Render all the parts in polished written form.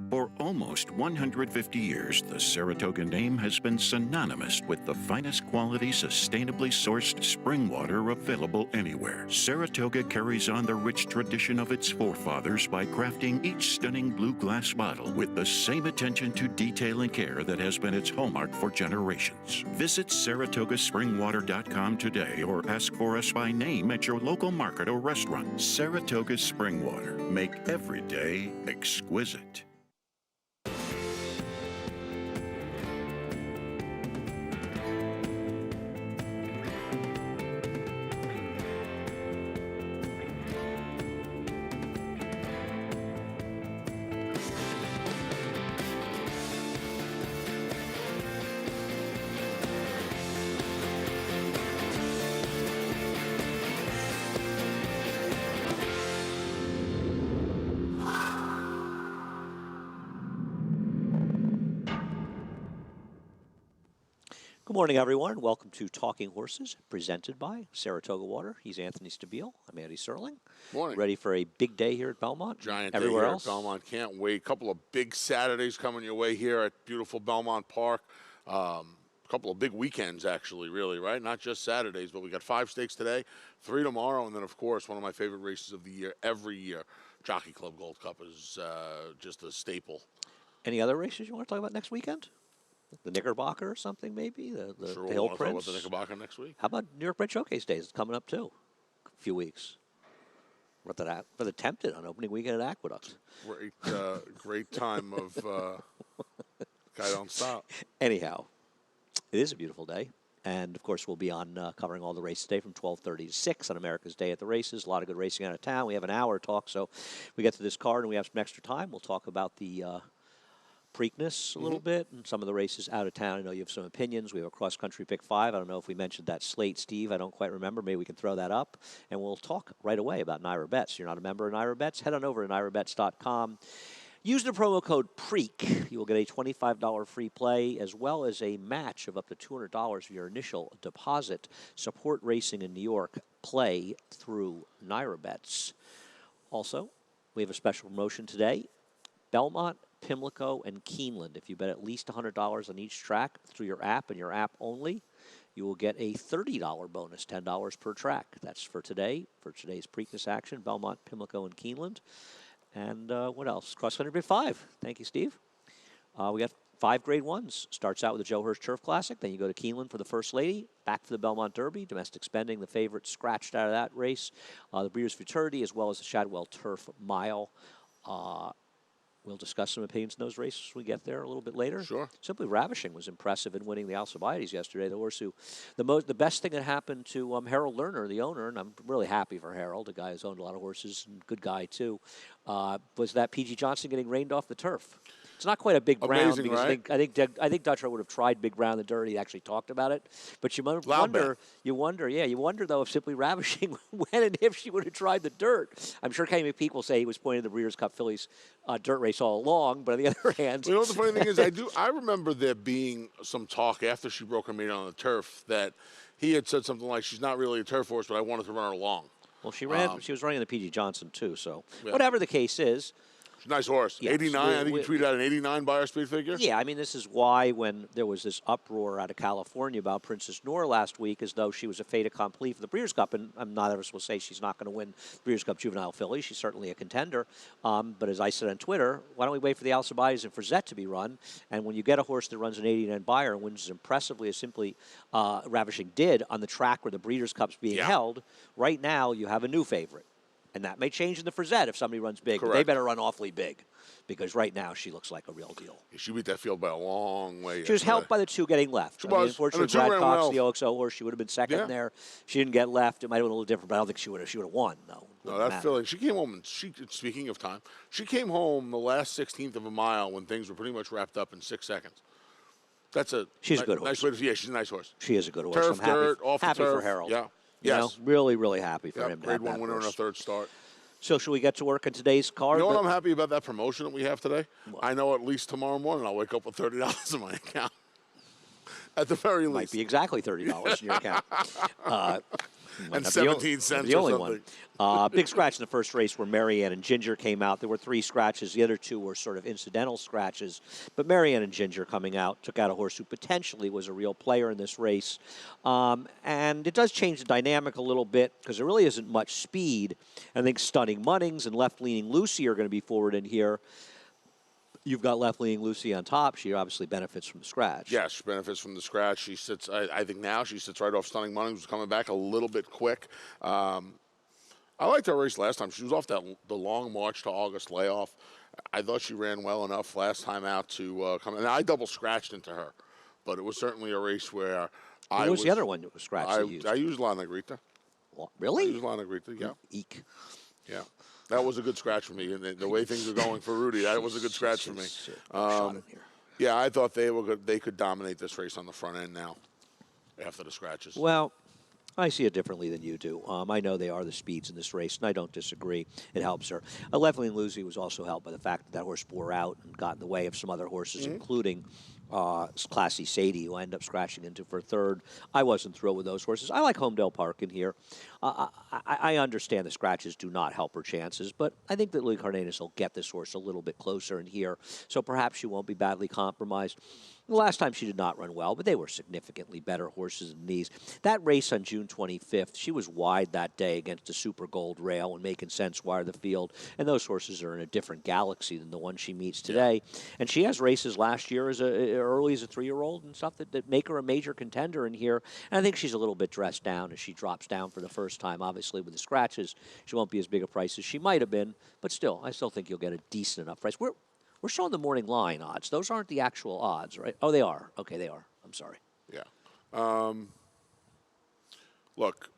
For almost 150 years, the Saratoga name has been synonymous with the finest quality, sustainably sourced spring water available anywhere. Saratoga carries on the rich tradition of its forefathers by crafting each stunning blue glass bottle with the same attention to detail and care that has been its hallmark for generations. Visit SaratogaSpringwater.com today or ask for us by name at your local market or restaurant. Saratoga Spring Water. Make every day exquisite. Good morning, everyone. Welcome to Talking Horses, presented by Saratoga Water. He's Anthony Stabile. I'm Andy Serling. Morning. Ready for a big day here at Belmont? Giant Everywhere day here else? at Belmont. Can't wait. A couple of big Saturdays coming your way here at beautiful Belmont Park. A couple of big weekends, actually, really, right? Not just Saturdays, but we got 5 stakes today, 3 tomorrow, and then, of course, one of my favorite races of the year every year. Jockey Club Gold Cup is just a staple. Any other races you want to talk about next weekend? The Knickerbocker or something, maybe? The Sure, the we'll Hill want to talk Prince? about the Knickerbocker next week. How about New York Bred Showcase Days? It's coming up, too. A few weeks. For the Tempted on opening weekend at Aqueduct. Great time of Guy Don't Stop. Anyhow, it is a beautiful day. And, of course, we'll be on covering all the races today from 12:30 to 6 on America's Day at the Races. A lot of good racing out of town. We have an hour talk, so we get to this card and we have some extra time. We'll talk about the Preakness a little bit and some of the races out of town. I know you have some opinions. We have a cross-country pick 5. I don't know if we mentioned that slate, Steve. I don't quite remember. Maybe we can throw that up. And we'll talk right away about Naira Bets. You're not a member of Naira Bets? Head on over to NairaBets.com. Use the promo code PREAK. You will get a $25 free play as well as a match of up to $200 for your initial deposit. Support racing in New York. Play through Naira Bets. Also, we have a special promotion today. Belmont, Pimlico, and Keeneland. If you bet at least $100 on each track through your app and your app only, you will get a $30 bonus, $10 per track. That's for today, for today's Preakness action, Belmont, Pimlico, and Keeneland. And what else? Cross-country pick 5. Thank you, Steve. We got 5 grade 1s. Starts out with the Joe Hirsch Turf Classic. Then you go to Keeneland for the First Lady. Back for the Belmont Derby. Domestic Spending, the favorite, scratched out of that race. The Breeders' Futurity, as well as the Shadwell Turf Mile. We'll discuss some opinions in those races when we get there a little bit later. Sure. Simply Ravishing was impressive in winning the Alcibiades yesterday. The horse who, the best thing that happened to Harold Lerner, the owner, and I'm really happy for Harold, a guy who's owned a lot of horses, and good guy too, was that P.G. Johnson getting rained off the turf. It's not quite a big ground. Amazing, Because right? I think Dutrow would have tried big ground in the dirt. He actually talked about it, but you wonder though if Simply Ravishing when and if she would have tried the dirt. I'm sure Kenny McPeak will say he was pointing to the Breeders' Cup Fillies dirt race all along, but on the other hand, You know what the funny thing is? I remember there being some talk after she broke her maiden on the turf that he had said something like, "She's not really a turf horse, but I wanted to run her along." well, she ran. She was running the P.G. Johnson too. So Yeah. whatever the case is. She's a nice horse. Yes, 89. I think you tweeted out an 89 buyer speed figure. Yeah, I mean, this is why when there was this uproar out of California about Princess Noor last week, as though she was a fait accompli for the Breeders' Cup, and I'm not ever will say she's not going to win the Breeders' Cup Juvenile Filly. She's certainly a contender. But as I said on Twitter, why don't we wait for the Alcibiades and Frazette to be run? And when you get a horse that runs an 89 buyer and wins as impressively as Simply Ravishing did on the track where the Breeders' Cup's being held, right now you have a new favorite. And that may change in the Frazette if somebody runs big. But they better run awfully big, because right now she looks like a real deal. She beat that field by a long way. She was helped by the 2 getting left. She I mean, was. unfortunately, And the 2 Brad ran Cox, well. the OXO horse, she would have been second there. She didn't get left. It might have been a little different, but I don't think she would have won, though. No, that filly. She came home, and speaking of time, she came home the last 16th of a mile when things were pretty much wrapped up in 6 seconds. That's She's a good horse. Nice way to, yeah, she's a nice horse. She is a good horse. Turf, I'm happy, dirt, off the happy turf. for Harold. Yeah. You know, really, really happy for him to have Grade 1 that winner in horse. a 3rd start. So should we get to work on today's card? You know what I'm happy about that promotion that we have today? What? I know at least tomorrow morning I'll wake up with $30 in my account. At the very least. Might be exactly $30 in your account. and Not 17 the cents the or only something. one. Big scratch in the first race where Marianne and Ginger came out. There were 3 scratches. The other 2 were sort of incidental scratches. But Marianne and Ginger coming out took out a horse who potentially was a real player in this race. And it does change the dynamic a little bit because there really isn't much speed. I think Stunning Munnings and Left Leaning Lucy are going to be forward in here. You've got Left Leaning Lucy on top. She obviously benefits from the scratch. Yes, she benefits from the scratch. She sits, I think now she sits right off Stunning Money, who's coming back a little bit quick. I liked her race last time. She was off the long March to August layoff. I thought she ran well enough last time out to come. And I double scratched into her, but it was certainly a race where Who was the other one that was scratched that you used? I used La Negrita. Really? I used La Negrita, yeah. Eek. Yeah. That was a good scratch for me, and the way things are going for Rudy, that was a good scratch for me. Shot in here. Yeah, I thought they were good. They could dominate this race on the front end now, after the scratches. Well, I see it differently than you do. I know they are the speeds in this race, and I don't disagree. It helps her. Left Leaning Lucy was also helped by the fact that horse bore out and got in the way of some other horses, including Classy Sadie, who ended up scratching into for third. I wasn't thrilled with those horses. I like Homedale Park in here. I understand the scratches do not help her chances, but I think that Louis Cardenas will get this horse a little bit closer in here, so perhaps she won't be badly compromised. The last time she did not run well, but they were significantly better horses than these. That race on June 25th, she was wide that day against a Super Gold Rail and Making Sense wire the field, and those horses are in a different galaxy than the one she meets today. Yeah. And she has races last year as early as a 3-year-old and stuff that make her a major contender in here. And I think she's a little bit dressed down as she drops down for the first time. Obviously, with the scratches, she won't be as big a price as she might have been, but still, I still think you'll get a decent enough price. We're showing the morning line odds. Those aren't the actual odds, right? Oh, they are. Okay, they are. I'm sorry. Yeah. Look,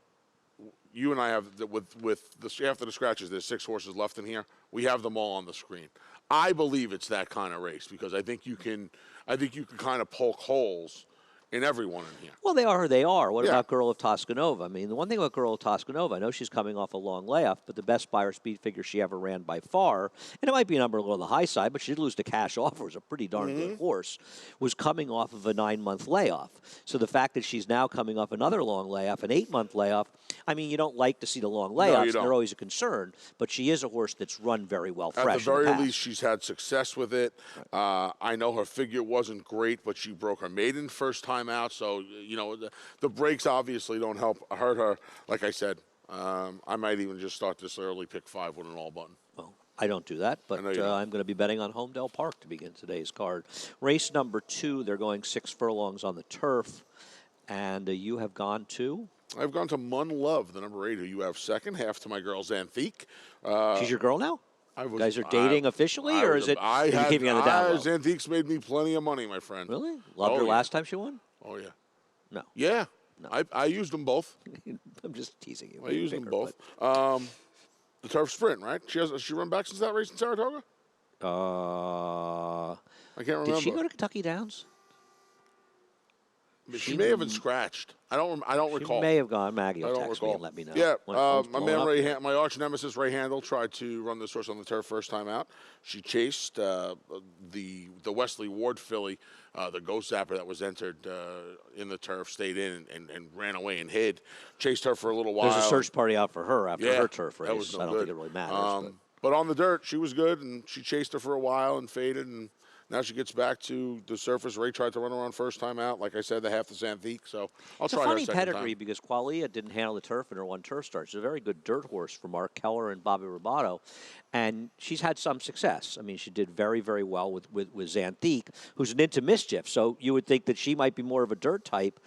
you and I have, after the scratches, there's 6 horses left in here. We have them all on the screen. I believe it's that kind of race because I think you can kind of poke holes in everyone in here. Well, they are who they are. What about Girl of Toscanova? I mean, the one thing about Girl of Toscanova, I know she's coming off a long layoff, but the best Spire speed figure she ever ran by far, and it might be a number a little on the high side, but she did lose to Cash Offer, was a pretty darn good horse, was coming off of a 9-month layoff. So the fact that she's now coming off another long layoff, an 8-month layoff, I mean, you don't like to see the long layoffs. They're always a concern, but she is a horse that's run very well fresh. At the very least, she's had success with it. Right. I know her figure wasn't great, but she broke her maiden first time out, so you know, the breaks obviously don't hurt her. Like I said, I might even just start this early pick 5 with an all button. Well, I don't do that, but I'm going to be betting on Homedale Park to begin today's card. Race number 2, they're going 6 furlongs on the turf, and you have gone to? I've gone to Mun Love, the number 8, who you have second, half to my girl Xanthique. She's your girl now? You guys are dating officially, or is it keeping on the down low? Xanthique's made me plenty of money, my friend. Really? Loved her last time she won? Oh, yeah. No. Yeah. No. I used them both. I'm just teasing you. I used them both. The turf sprint, right? She run back since that race in Saratoga? I can't remember. Did she go to Kentucky Downs? She may have been scratched. I don't recall. She may have gone. Maggie will text me and let me know. Yeah, my man my arch nemesis Ray Handel tried to run this horse on the turf first time out. She chased the Wesley Ward filly, the Ghost Zapper that was entered in the turf, stayed in and ran away and hid. Chased her for a little while. There's a search party out for her after her turf race. That was no I don't good. think it really matters. But on the dirt, she was good, and she chased her for a while and faded, and now she gets back to the surface. Ray tried to run her on first time out. Like I said, the half the Xanthique, so I'll try her second time. It's a funny pedigree because Qualia didn't handle the turf in her 1 turf start. She's a very good dirt horse for Mark Keller and Bobby Robato, and she's had some success. I mean, she did very, very well with Xanthique, who's an into mischief, so you would think that she might be more of a dirt type.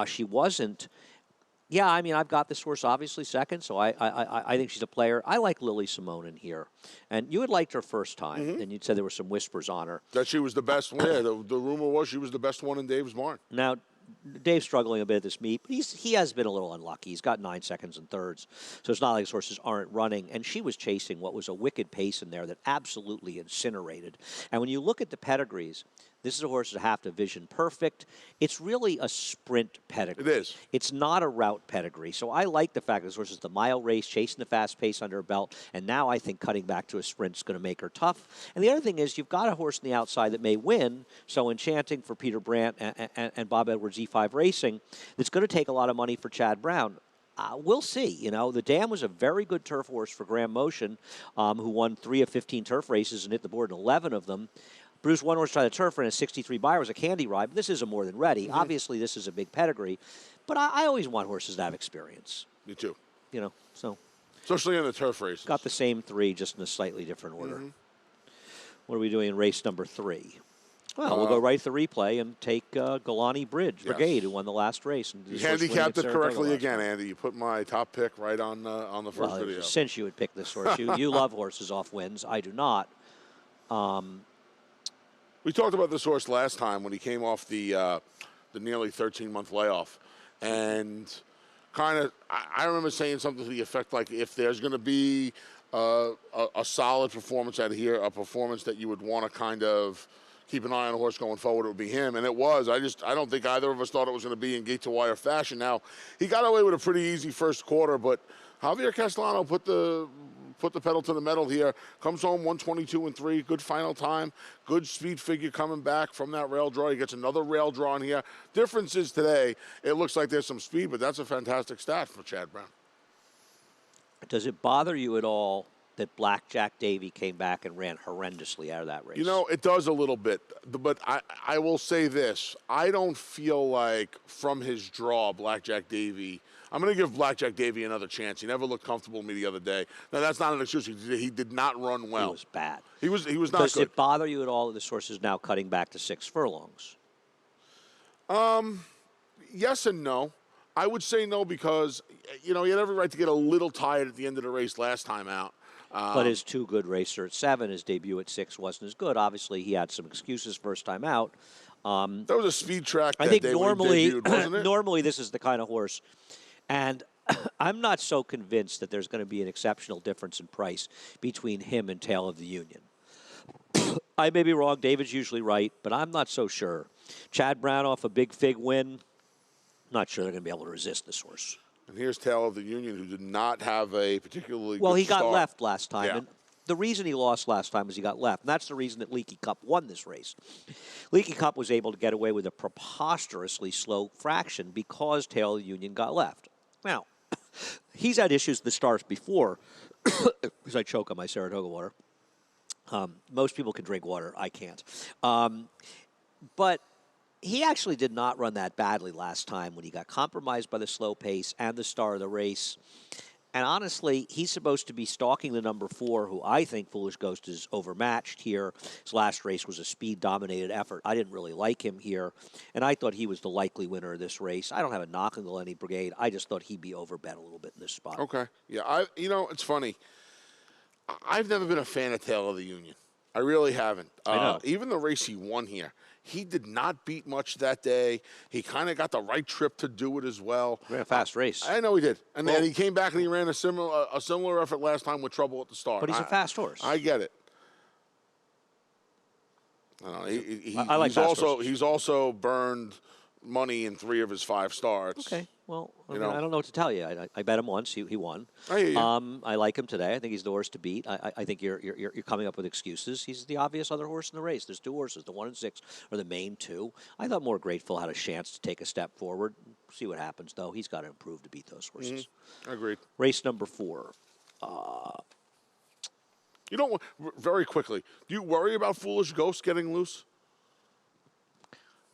She wasn't. Yeah, I mean, I've got this horse obviously second, so I think she's a player. I like Lily Simone in here. And you had liked her first time, and you'd said there were some whispers on her. That she was the best one. Yeah, the rumor was she was the best one in Dave's barn. Now, Dave's struggling a bit at this meet, but he has been a little unlucky. He's got 9 seconds and thirds, so it's not like his horses aren't running. And she was chasing what was a wicked pace in there that absolutely incinerated. And when you look at the pedigrees, this is a horse that have to vision perfect. It's really a sprint pedigree. It is. It's not a route pedigree. So I like the fact that this horse is the mile race, chasing the fast pace under her belt, and now I think cutting back to a sprint is going to make her tough. And the other thing is you've got a horse on the outside that may win, so Enchanting for Peter Brandt and Bob Edwards E5 Racing, that's going to take a lot of money for Chad Brown. We'll see. You know, the Dam was a very good turf horse for Graham Motion, who won 3 of 15 turf races and hit the board in 11 of them. Bruce One Horse Tried the Turf ran a 63 buyer, was a candy ride, but this is a more than ready. Obviously, this is a big pedigree, but I always want horses to have experience. Me too. You know, so Especially in the turf races. got the same 3, just in a slightly different order. What are we doing in race number 3? Well, we'll go right to the replay and take Galani Brigade, who won the last race. And You handicapped it correctly again, Andy. You put my top pick right on the first video. Since you would pick this horse, you love horses off wins. I do not. We talked about this horse last time when he came off the nearly 13-month layoff, and kind of I remember saying something to the effect like, if there's going to be a solid performance out here, a performance that you would want to kind of keep an eye on a horse going forward, it would be him. And it was. I don't think either of us thought it was going to be in gate-to-wire fashion. Now, he got away with a pretty easy first quarter, but Javier Castellano put the pedal to the metal here. Comes home 122-3, good final time, good speed figure coming back from that rail draw. He gets another rail draw in here. Difference is today, it looks like there's some speed, but that's a fantastic stat for Chad Brown. Does it bother you at all that Blackjack Davy came back and ran horrendously out of that race? You know, it does a little bit, but I will say this. I don't feel like from his draw, Blackjack Davy, I'm going to give Blackjack Davy another chance. He never looked comfortable with me the other day. Now, that's not an excuse. He did not run well. He was bad. He was not good. Does it bother you at all that this horse is now cutting back to 6 furlongs? Yes and no. I would say no because, you know, he had every right to get a little tired at the end of the race last time out. But his 2 good racer at 7, his debut at 6 wasn't as good. Obviously, he had some excuses first time out. That was a speed track that I think day normally, when he debuted, wasn't it? normally this is the kind of horse, and I'm not so convinced that there's going to be an exceptional difference in price between him and Tail of the Union. I may be wrong. David's usually right, but I'm not so sure. Chad Brown off a big fig win. Not sure they're going to be able to resist this horse. And here's Tail of the Union, who did not have a particularly Well, good he got start. left last time. Yeah. And the reason he lost last time was he got left. And that's the reason that Leaky Cup won this race. Leaky Cup was able to get away with a preposterously slow fraction because Tail of the Union got left. Now, he's had issues at the starts before because I choke on my Saratoga water. Most people can drink water. I can't. But he actually did not run that badly last time when he got compromised by the slow pace and the star of the race. And honestly, he's supposed to be stalking the number 4, who I think Foolish Ghost is overmatched here. His last race was a speed-dominated effort. I didn't really like him here, and I thought he was the likely winner of this race. I don't have a knock on the Lenny Brigade. I just thought he'd be overbet a little bit in this spot. Okay. Yeah, you know, it's funny. I've never been a fan of Tail of the Union. I really haven't. I know. Even the race he won here, he did not beat much that day. He kind of got the right trip to do it as well. Ran a fast race. I know he did. And then he came back and he ran a similar effort last time with trouble at the start. But he's a fast horse. I get it. I like fast horses. He's also burned money in 3 of his 5 starts. Okay. Well, I know. don't know what to tell you. I bet him once. He won. I hear you. I like him today. I think he's the horse to beat. I think you're coming up with excuses. He's the obvious other horse in the race. There's 2 horses. The 1 and 6 are the main 2. I thought More Grateful had a chance to take a step forward. See what happens, though. He's got to improve to beat those horses. Agreed. Race number 4. You don't, very quickly, do you worry about Foolish Ghost getting loose?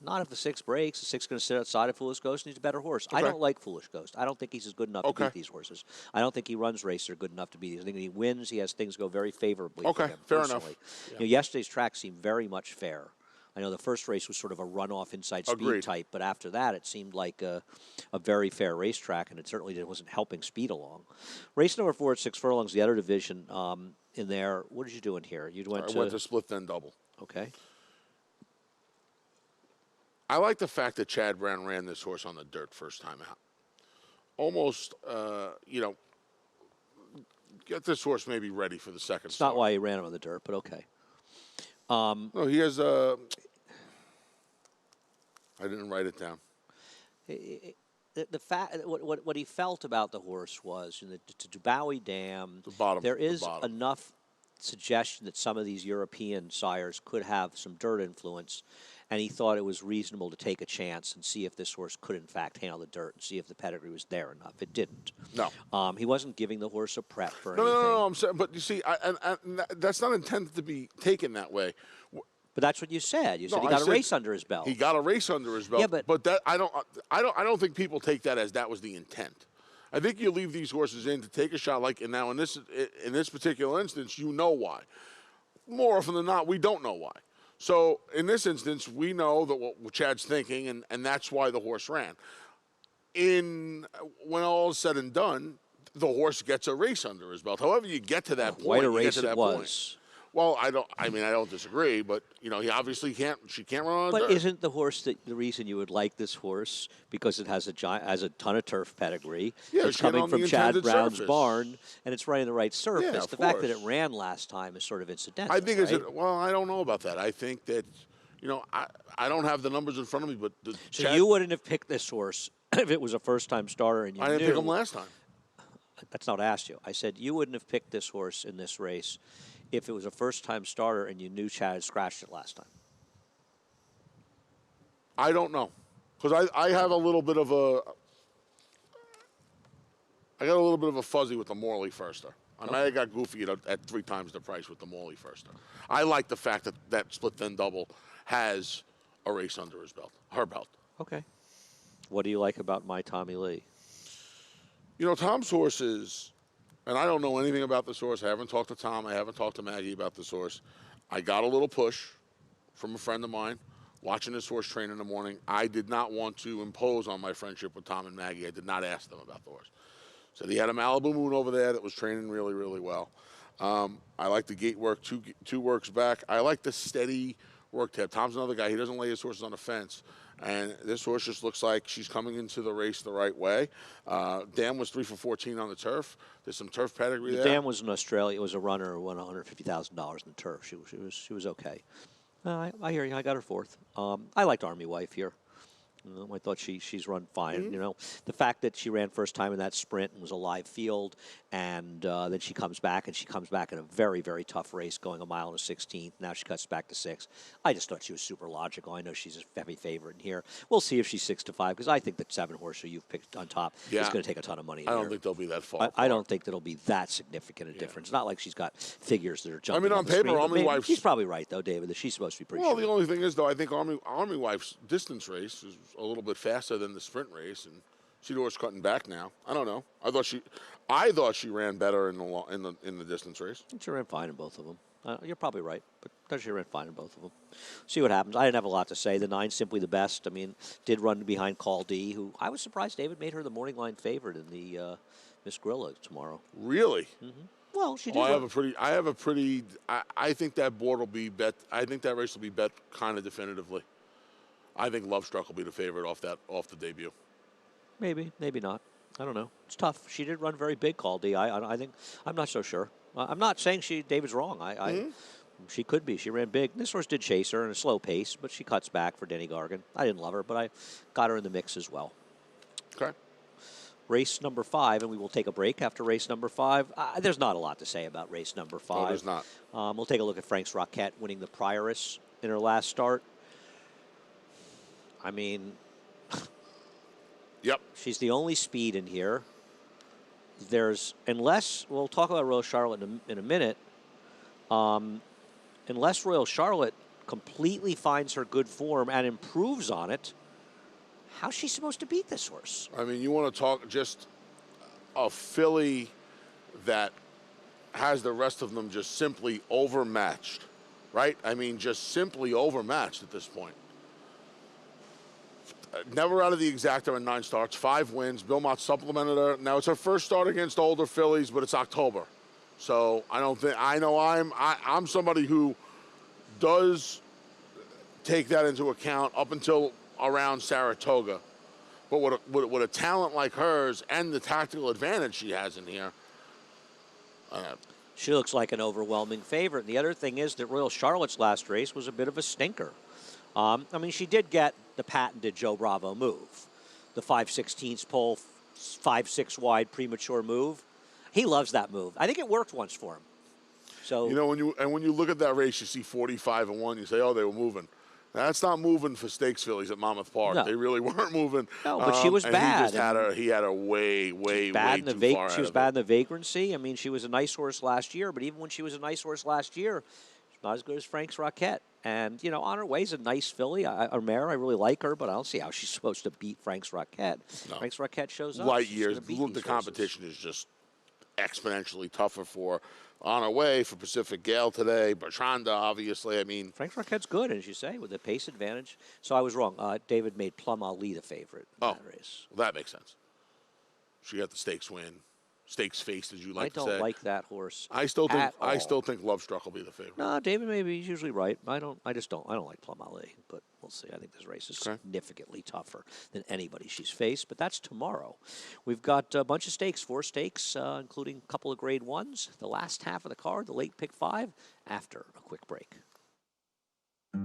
Not if the 6 breaks. The 6 is going to sit outside of Foolish Ghost, and he's a better horse. I Okay. don't like Foolish Ghost. I don't think he's as good enough to beat these horses. I don't think he runs races are good enough to beat these. I think when he wins, he has things go very favorably for him. Fair enough. Personally. You know, yesterday's track seemed very much fair. I know the first race was sort of a runoff inside speed Agreed. type, but after that, it seemed like a very fair racetrack, and it certainly wasn't helping speed along. Race number 4 at 6 furlongs, the other division in there. What did you do in here? You went to split then double. Okay. I like the fact that Chad Brown ran this horse on the dirt first time out. Almost, get this horse maybe ready for the second It's start. not why he ran him on the dirt, but okay. No, he has I didn't write it down. The fact, what he felt about the horse was, to Bowie Dam, The bottom, there the is bottom. enough suggestion that some of these European sires could have some dirt influence, and he thought it was reasonable to take a chance and see if this horse could, in fact, handle the dirt and see if the pedigree was there enough. It didn't. No. He wasn't giving the horse a prep for No, anything. I'm saying, but you see, and that's not intended to be taken that way. But that's what you said. You said No, he I got a said race under his belt. He got a race under his belt. Yeah, but that I don't think people take that as that was the intent. I think you leave these horses in to take a shot. Like, and now in this particular instance, you know why. More often than not, we don't know why. So in this instance, we know that what Chad's thinking, and that's why the horse ran. When all is said and done, the horse gets a race under his belt. However, you get to that point. Quite a you get race to that it point. was. Well, I don't disagree, but he obviously can't. She can't run on But dirt. isn't the horse the reason you would like this horse because it has a ton of turf pedigree? Yeah, it's she ran coming on from the Chad intended Brown's surface. barn, and it's running the right surface. Yeah, of the fact that it course. ran last time is sort of incidental. I think right? well, I don't know about that. I think that I don't have the numbers in front of me, but So you wouldn't have picked this horse if it was a first-time starter and you I didn't knew. pick him last time. That's not what I asked you. I said you wouldn't have picked this horse in this race if it was a first-time starter and you knew Chad had scratched it last time. I don't know, because I have a little bit of a. I got a little bit of a fuzzy with the Morley firster. I might have got goofy at 3 times the price with the Morley firster. I like the fact that split then double has a race under her belt. Okay. What do you like about my Tommy Lee? Tom's horses, and I don't know anything about this horse. I haven't talked to Tom. I haven't talked to Maggie about this horse. I got a little push from a friend of mine watching this horse train in the morning. I did not want to impose on my friendship with Tom and Maggie. I did not ask them about the horse. So he had a Malibu Moon over there that was training really, really well. I like the gate work, two works back. I like the steady work tab. Tom's another guy. He doesn't lay his horses on the fence. And this horse just looks like she's coming into the race the right way. Dan was 3 for 14 on the turf. There's some turf pedigree there. Dan was in Australia. It was a runner who won $150,000 in the turf. She was okay. I hear you. I got her 4th. I liked Army Wife here. I thought she's run fine. Mm-hmm. The fact that she ran first time in that sprint and was a live field, and then she comes back in a very, very tough race, going a mile and a 16th. Now she cuts back to 6. I just thought she was super logical. I know she's a heavy favorite in here. We'll see if she's 6-5 because I think that 7 horse who you've picked on top is going to take a ton of money. I don't think they'll be that far. I don't think that'll be that significant a difference. Not like she's got figures that are jumping. on the paper, screen, but Army maybe- Wife's- She's probably right though, David. That she's supposed to be pretty. Well, sure. the only thing is, though, I think Army Wife's distance race is a little bit faster than the sprint race, and see the horse cutting back now. I don't know. I thought she ran better in the distance race. She ran fine in both of them. You're probably right, but she ran fine in both of them. See what happens. I didn't have a lot to say. The 9 simply the best. I mean, did run behind Call D, who I was surprised David made her the morning line favorite in the Miss Grilla tomorrow. Really? Well, she did. I think that board will be bet. I think that race will be bet kind of definitively. I think Love Struck will be the favorite off the debut. Maybe, maybe not. I don't know. It's tough. She did run very big, Call D. I think I'm not so sure. I'm not saying David's wrong. She could be. She ran big. This horse did chase her in a slow pace, but she cuts back for Denny Gargan. I didn't love her, but I got her in the mix as well. Okay. Race number 5, and we will take a break after race number 5. There's not a lot to say about race number 5. No, there's not. We'll take a look at Frank's Roquette winning the Prioress in her last start. I mean, Yep. she's the only speed in here. Unless we'll talk about Royal Charlotte in a minute. Unless Royal Charlotte completely finds her good form and improves on it, how's she supposed to beat this horse? I mean, you want to talk just a filly that has the rest of them just simply overmatched, right? I mean, just simply overmatched at this point. Never out of the exacta in 9 starts, 5 wins. Belmont supplemented her. Now it's her first start against older fillies, but it's October, so I don't think I'm somebody who does take that into account up until around Saratoga. But with a talent like hers and the tactical advantage she has in here, She looks like an overwhelming favorite. The other thing is that Royal Charlotte's last race was a bit of a stinker. I mean, she did get the patented Joe Bravo move, the 5/16 pole, 5-6 wide premature move. He loves that move. I think it worked once for him. So You know, when you look at that race, you see 45-1. You say, oh, they were moving. That's not moving for stakes fillies at Monmouth Park. No. They really weren't moving. No, but she was and bad. He just had a way too far She ahead was of bad it. in the vagrancy. I mean, she was a nice horse last year, but even when she was a nice horse last year, she's not as good as Frank's Roquette. And, you know, on her way is a nice filly. A mare, I really like her, but I don't see how she's supposed to beat Frank's Roquette. No. Frank's Roquette shows up. Light she's years. gonna beat Look, these the competition is just exponentially tougher for On Her Way, for Pacific Gale today, Bertranda, obviously. I mean, Frank's Roquette's good, as you say, with the pace advantage. So I was wrong. David made Plum Ali the favorite in that race. Well, that makes sense. She got the stakes win. Stakes faced, as you like to say. I don't like that horse. I still at think Love Struck will be the favorite. No, David maybe he's usually right. I don't like Plum Ali, but we'll see. I think this race is significantly tougher than anybody she's faced, but that's tomorrow. We've got a bunch of stakes, 4 stakes, including a couple of grade 1s. The last half of the card, the late pick 5, after a quick break.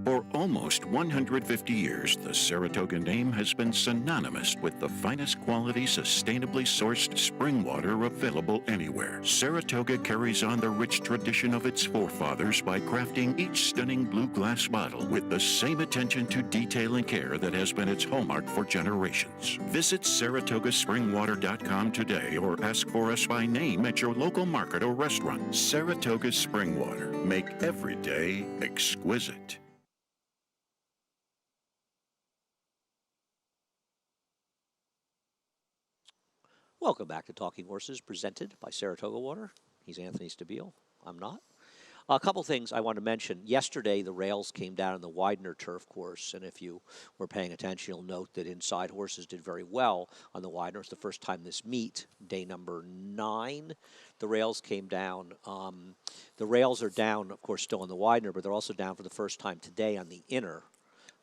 For almost 150 years, the Saratoga name has been synonymous with the finest quality, sustainably sourced spring water available anywhere. Saratoga carries on the rich tradition of its forefathers by crafting each stunning blue glass bottle with the same attention to detail and care that has been its hallmark for generations. Visit SaratogaSpringwater.com today or ask for us by name at your local market or restaurant. Saratoga Spring Water. Make every day exquisite. Welcome back to Talking Horses, presented by Saratoga Water. He's Anthony Stabile. I'm not. A couple things I want to mention. Yesterday, the rails came down in the Widener turf course, and if you were paying attention, you'll note that inside horses did very well on the Widener. It's the first time this meet, day number 9. The rails came down. The rails are down, of course, still on the Widener, but they're also down for the first time today on the inner.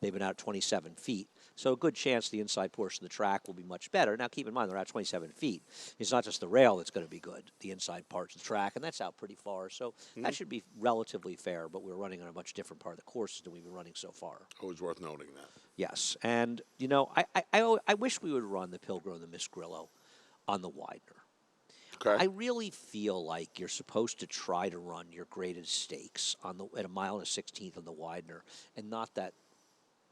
They've been out at 27 feet. So a good chance the inside portion of the track will be much better. Now, keep in mind, they're out 27 feet. It's not just the rail that's going to be good, the inside parts of the track, and that's out pretty far. So that should be relatively fair, but we're running on a much different part of the course than we've been running so far. Always worth noting that. Yes, and, you know, I wish we would run the Pilgrim and the Miss Grillo on the Widener. Okay. I really feel like you're supposed to try to run your graded stakes at a mile and a 16th on the Widener, and not that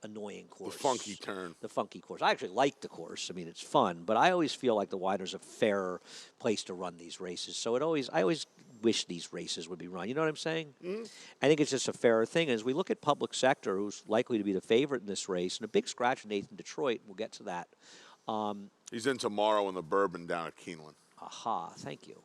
annoying course. The funky turn. The funky course. I actually like the course. I mean, it's fun, but I always feel like the Widener's a fairer place to run these races. So I always wish these races would be run. You know what I'm saying? Mm-hmm. I think it's just a fairer thing. As we look at Public Sector, who's likely to be the favorite in this race, and a big scratch in Nathan Detroit, we'll get to that. He's in tomorrow in the Bourbon down at Keeneland. Aha, thank you.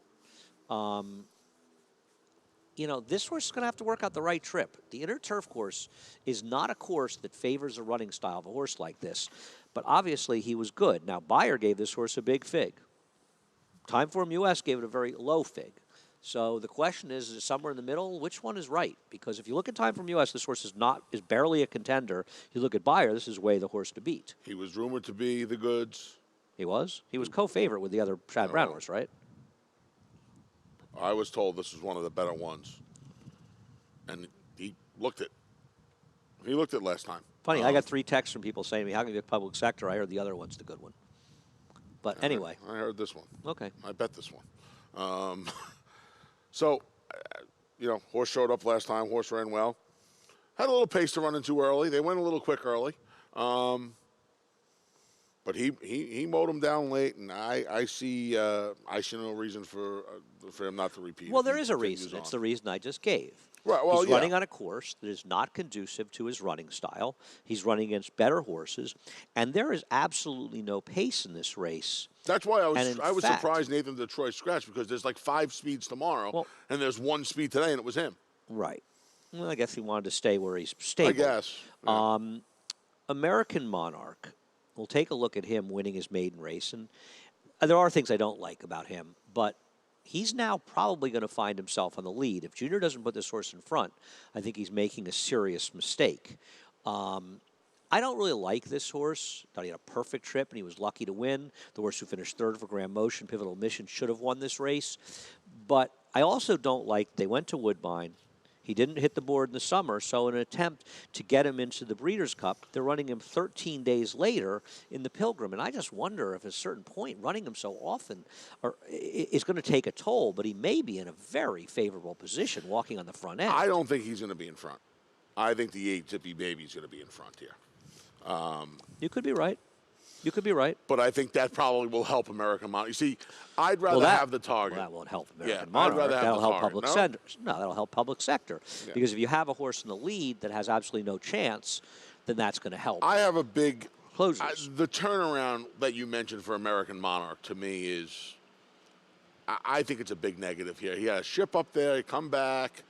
You know, this horse is going to have to work out the right trip. The inner turf course is not a course that favors a running style of a horse like this. But obviously, he was good. Now, Beyer gave this horse a big fig. Timeform US gave it a very low fig. So the question is it somewhere in the middle? Which one is right? Because if you look at Timeform US, this horse is barely a contender. You look at Beyer, this is way the horse to beat. He was rumored to be the goods. He was? He was co-favorite with the other Chad Brown horse, right? I was told this was one of the better ones. And he looked it. He looked it last time. Funny, I got 3 texts from people saying to me, how can you get Public Sector? I heard the other one's the good one. But anyway. I heard this one. Okay. I bet this one. So, you know, horse showed up last time. Horse ran well. Had a little pace to run into early. They went a little quick early. But he mowed him down late, and I see no reason for him not to repeat. Well, there is a reason. It's the reason I just gave. Right. Well, he's running on a course that is not conducive to his running style. He's running against better horses, and there is absolutely no pace in this race. That's why I was surprised Nathan Detroit scratched, because there's like 5 speeds tomorrow, and there's 1 speed today, and it was him. Right. Well, I guess he wanted to stay where he's stable. I guess. Yeah. American Monarch. We'll take a look at him winning his maiden race, and there are things I don't like about him, but he's now probably going to find himself on the lead. If Junior doesn't put this horse in front, I think he's making a serious mistake. I don't really like this horse. Thought he had a perfect trip, and he was lucky to win. The horse who finished 3rd for Grand Motion, Pivotal Mission, should have won this race. But I also don't like, they went to Woodbine. He didn't hit the board in the summer, so in an attempt to get him into the Breeders' Cup, they're running him 13 days later in the Pilgrim. And I just wonder if at a certain point running him so often is going to take a toll, but he may be in a very favorable position walking on the front end. I don't think he's going to be in front. I think the 8 Zippy Baby is going to be in front here. You could be right. You could be right. But I think that probably will help American Monarch. You see, I'd rather have the target. Well, that won't help American I'd Monarch. rather have That'll the help target. public No? sector. No, that'll help public sector. Yeah. Because if you have a horse in the lead that has absolutely no chance, then that's going to help. I have a big Closers. the turnaround that you mentioned for American Monarch to me is, I think it's a big negative here. He had a ship up there. He come back.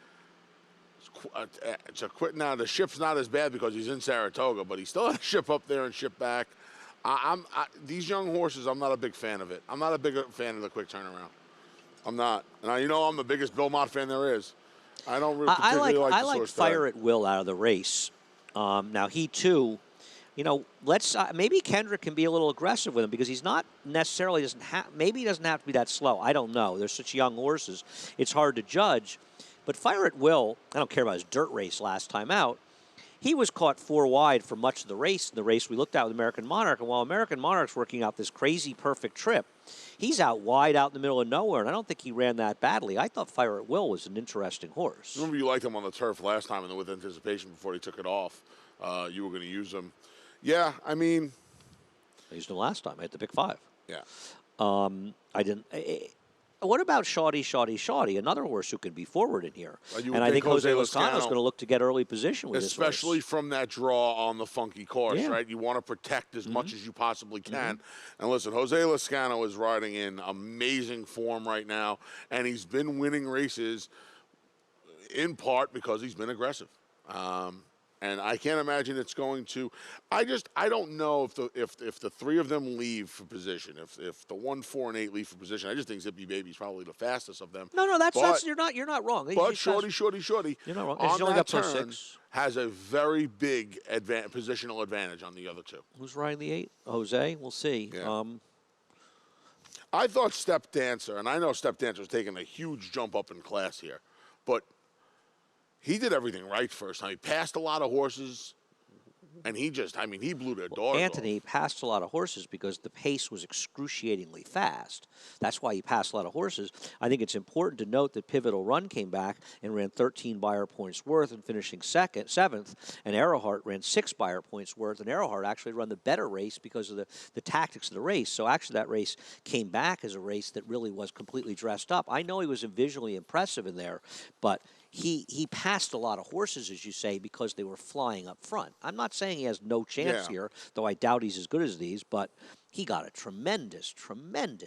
It's a quit now. The ship's not as bad because he's in Saratoga, but he still had a ship up there and ship back. These young horses, I'm not a big fan of it. I'm not a big fan of the quick turnaround. I'm not. And you know I'm the biggest Belmont fan there is. I don't really particularly like the I like source Fire tag. at Will out of the race. Now, he, too, you know, maybe Kendrick can be a little aggressive with him because he's not necessarily maybe he doesn't have to be that slow. I don't know. There's such young horses. It's hard to judge. But Fire at Will, I don't care about his dirt race last time out. He was caught 4 wide for much of the race in the race we looked at with American Monarch. And while American Monarch's working out this crazy perfect trip, he's out wide out in the middle of nowhere, and I don't think he ran that badly. I thought Fire at Will was an interesting horse. Remember you liked him on the turf last time and then with anticipation before he took it off. You were going to use him. Yeah, I mean. I used him last time. I had the pick 5. Yeah. I didn't. What about Shawty, another horse who can be forward in here? And I think Jose Lozano Lozano's going to look to get early position with especially this horse. from that draw on the funky course, Yeah. right? You want to protect as much as you possibly can. And listen, Jose Lozano is riding in amazing form right now, and he's been winning races in part because he's been aggressive. And I can't imagine it's going to. I don't know if the 3 of them leave for position. If the 1, 4, and 8 leave for position, I just think Zippy Baby's probably the fastest of them. No, that's you're not wrong. But Shorty, You're not wrong. on He's only that got turn, 6. has a very big positional advantage on the other 2. Who's riding the 8? Jose. We'll see. Yeah. I thought Step Dancer, and I know Step Dancer was taking a huge jump up in class here, but he did everything right first time. He passed a lot of horses, and he blew their doors Anthony off. passed a lot of horses because the pace was excruciatingly fast. That's why he passed a lot of horses. I think it's important to note that Pivotal Run came back and ran 13 Beyer points worth and finishing 7th, and Arrowheart ran 6 Beyer points worth, and Arrowheart actually run the better race because of the tactics of the race. So actually that race came back as a race that really was completely dressed up. I know he was visually impressive in there, but he passed a lot of horses, as you say, because they were flying up front. I'm not saying he has no chance here, though I doubt he's as good as these, but he got a tremendous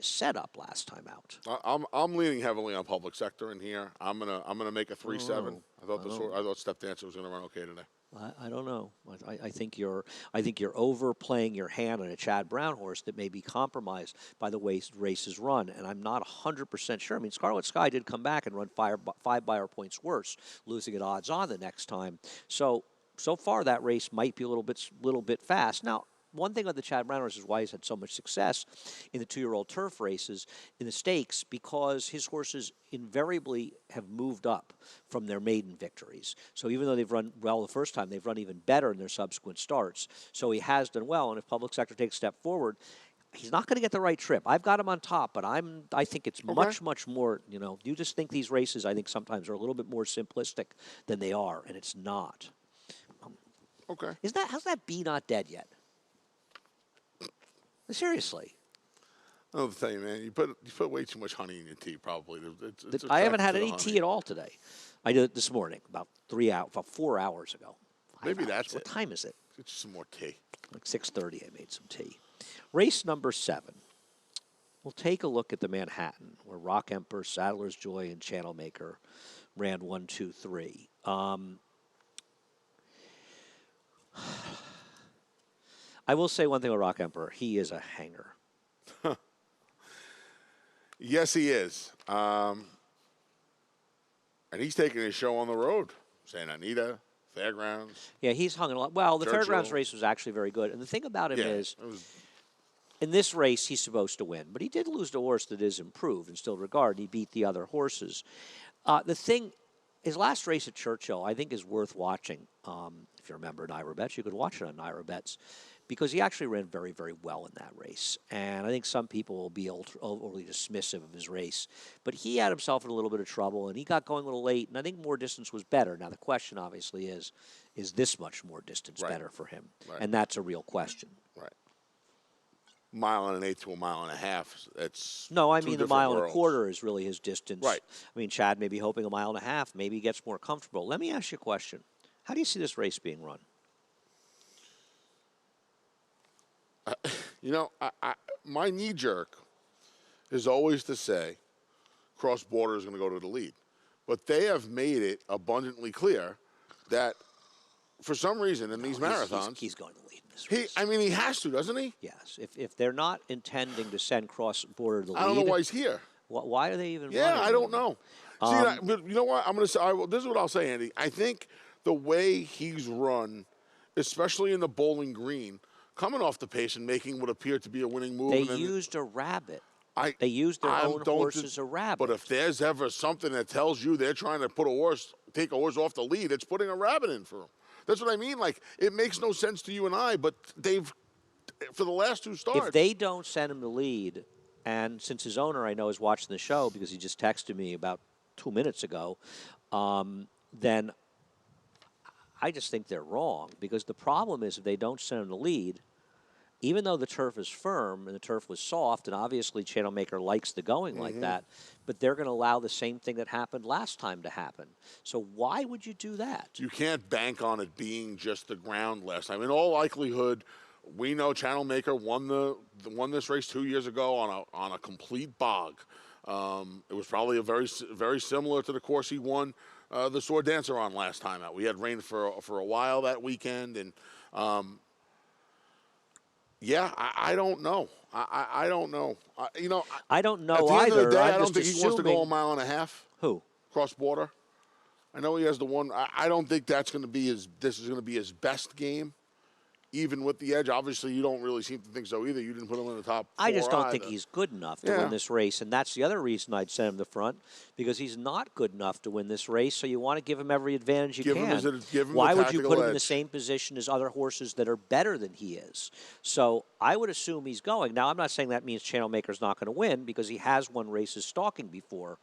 setup last time out. I'm leaning heavily on public sector in here. I'm gonna make a 3-7. I thought Step Dancer was gonna run okay today. I don't know. I think you're overplaying your hand on a Chad Brown horse that may be compromised by the way races run, and I'm not 100% sure. I mean, Scarlet Sky did come back and run 5 Beyer points worse, losing at odds on the next time. So far that race might be a little bit fast. Now, one thing on the Chad Brown horse is why he's had so much success in the 2-year-old turf races in the stakes, because his horses invariably have moved up from their maiden victories. So even though they've run well the first time, they've run even better in their subsequent starts. So he has done well, and if public sector takes a step forward, he's not going to get the right trip. I've got him on top, but I think it's much more, you just think these races, I think sometimes are a little bit more simplistic than they are, and it's not. Okay. How's that bee not dead yet? Seriously. I'll tell you, man, you put way too much honey in your tea, probably. I haven't had any tea at all today. I did it this morning, about 4 hours ago. Maybe that's What time is it? Get you some more tea. Like 6:30, I made some tea. Race number 7. We'll take a look at the Manhattan, where Rock Emperor, Saddler's Joy, and Channel Maker ran 1, 2, 3. I will say one thing about Rock Emperor. He is a hanger. Yes, he is. And he's taking his show on the road. Santa Anita, Fairgrounds. Yeah, he's hung a lot. Well, the Churchill. Fairgrounds race was actually very good. And the thing about him is, in this race, he's supposed to win. But he did lose to a horse that is improved and still regarded. He beat the other horses. The thing His last race at Churchill, I think, is worth watching. If you remember Naira Bets, you could watch it on Naira Bets because he actually ran very, very well in that race. And I think some people will be overly dismissive of his race. But he had himself in a little bit of trouble, and he got going a little late, and I think more distance was better. Now, the question, obviously, is this much more distance better for him? Right. And that's a real question. Right. Mile and an eighth to a mile and a half. It's No, I two mean, the different mile and a worlds. quarter is really his distance. Right. I mean, Chad may be hoping a mile and a half. Maybe he gets more comfortable. Let me ask you a question. How do you see this race being run? You know, my knee jerk is always to say Cross Border is going to go to the lead. But they have made it abundantly clear that for some reason in these marathons. He's going to lead in this race. I mean, he has to, doesn't he? Yes. If they're not intending to send Cross Border to the lead. I don't know why he's here. Why are they even Yeah, running I don't know. See, but you know what? I'm going to say, this is what I'll say, Andy. I think the way he's run, especially in the Bowling Green, coming off the pace and making what appeared to be a winning move. They used a rabbit. They used their own don't horse as a rabbit. But if there's ever something that tells you they're trying to take a horse off the lead, it's putting a rabbit in for him. That's what I mean. Like, it makes no sense to you and I, but for the last two starts. If they don't send him to lead, and since his owner I know is watching the show because he just texted me about 2 minutes ago, then I just think they're wrong. Because the problem is if they don't send him to lead, even though the turf is firm and the turf was soft, and obviously Channel Maker likes the going like that, but they're going to allow the same thing that happened last time to happen. So why would you do that? You can't bank on it being just the ground last time. In all likelihood, we know Channel Maker won this race 2 years ago on a complete bog. It was probably a very similar to the course he won the Sword Dancer on last time out. We had rain for a while that weekend, and yeah, I don't know. I don't know. I don't know at the either. End of the day, I'm I don't just think he wants to assuming- go a mile and a half. Who? Cross Border. I know he has the one. I don't think that's going to be this is going to be his best game, even with the edge. Obviously, you don't really seem to think so either. You didn't put him in the top four I just don't either. think he's good enough to win this race, and that's the other reason I'd send him to front, because he's not good enough to win this race, so you want to give him every advantage you can. Give him Why the would you put him in the edge. same position as other horses that are better than he is? So I would assume he's going. Now, I'm not saying that means Channel Maker's not going to win, because he has won races stalking before.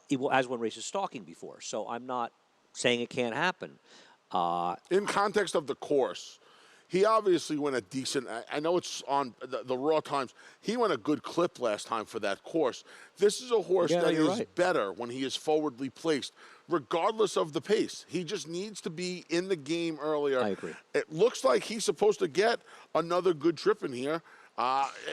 He has won races stalking before, so I'm not saying it can't happen. In context of the course, he obviously went a decent. I know it's on the raw times. He went a good clip last time for that course. This is a horse that is better when he is forwardly placed, regardless of the pace. He just needs to be in the game earlier. I agree. It looks like he's supposed to get another good trip in here.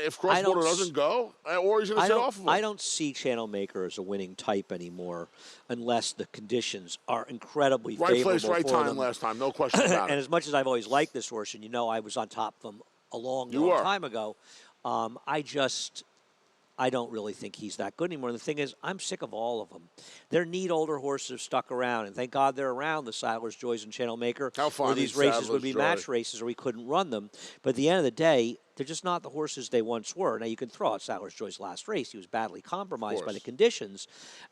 If Cross Border doesn't go, or he's going to sit off of him. I don't see Channel Maker as a winning type anymore unless the conditions are incredibly favorable. Right place, right for time them. last time, no question about it. And as much as I've always liked this horse, and you know I was on top of him a long time ago, I don't really think he's that good anymore. And the thing is, I'm sick of all of them. They're neat older horses have stuck around, and thank God they're around, the Sadler's Joys and Channel Maker. How fun where these is races Sadler's would be Joy? match races or we couldn't run them. But at the end of the day, they're just not the horses they once were. Now, you can throw out Sadler's Joy's last race. He was badly compromised by the conditions,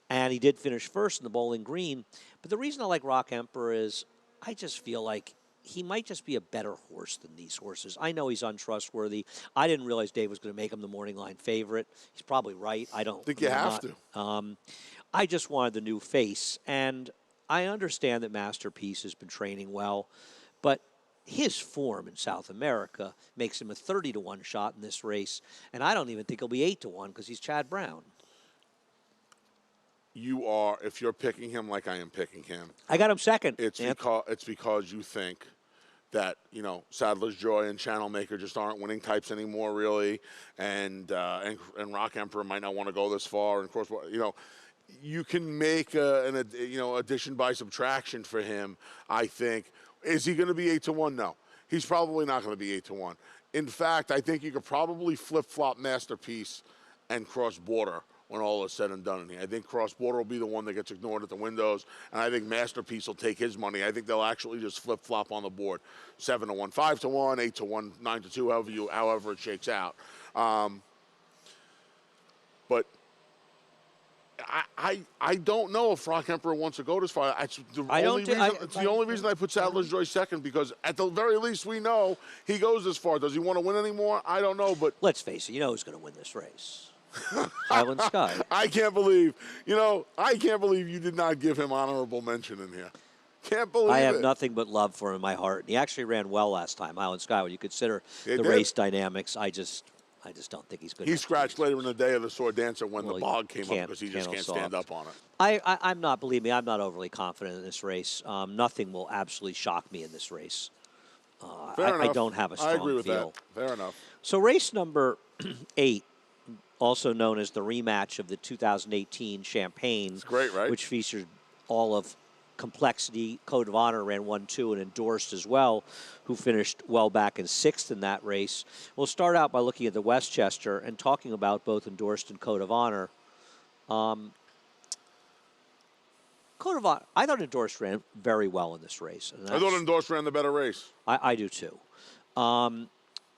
and he did finish first in the Bowling Green. But the reason I like Rock Emperor is I just feel like he might just be a better horse than these horses. I know he's untrustworthy. I didn't realize Dave was going to make him the morning line favorite. He's probably right. I think you have to. I just wanted the new face, and I understand that Masterpiece has been training well, but his form in South America makes him a 30-1 shot in this race, and I don't even think he'll be 8-1 because he's Chad Brown. You are, if you're picking him like I am picking him. I got him second. It's because you think that, Sadler's Joy and Channel Maker just aren't winning types anymore, really, and Rock Emperor might not want to go this far. And of course, you can make an addition by subtraction for him. I think. Is he going to be 8-1? No, he's probably not going to be 8-1. In fact, I think you could probably flip-flop Masterpiece and Cross Border when all is said and done in here. I think Cross Border will be the one that gets ignored at the windows, and I think Masterpiece will take his money. I think they'll actually just flip-flop on the board. 7-1, 5-1, 8-1, 9-2, however it shakes out. But I don't know if Rock Emperor wants to go this far. It's the only reason I put Sadler's Joy second, because at the very least we know he goes this far. Does he want to win anymore? I don't know, but let's face it. You know who's going to win this race. Island Sky. I can't believe you did not give him honorable mention in here. Can't believe it. I have nothing but love for him in my heart. He actually ran well last time, Island Sky. When you consider the race dynamics, I just don't think he's good. He scratched later in the day of the Sword Dancer when the bog came up because he just can't stand up on it. I'm not, believe me, I'm not overly confident in this race. Nothing will absolutely shock me in this race. I don't have a strong I agree with feel. that. Fair enough. So race number 8, also known as the rematch of the 2018 Champagne. It's great, right? Which features all of Complexity. Code of Honor ran 1-2 and endorsed as well, who finished well back in 6th in that race. We'll start out by looking at the Westchester and talking about both endorsed and Code of Honor. Code of Honor, I thought endorsed ran very well in this race. I thought endorsed ran the better race. I do too.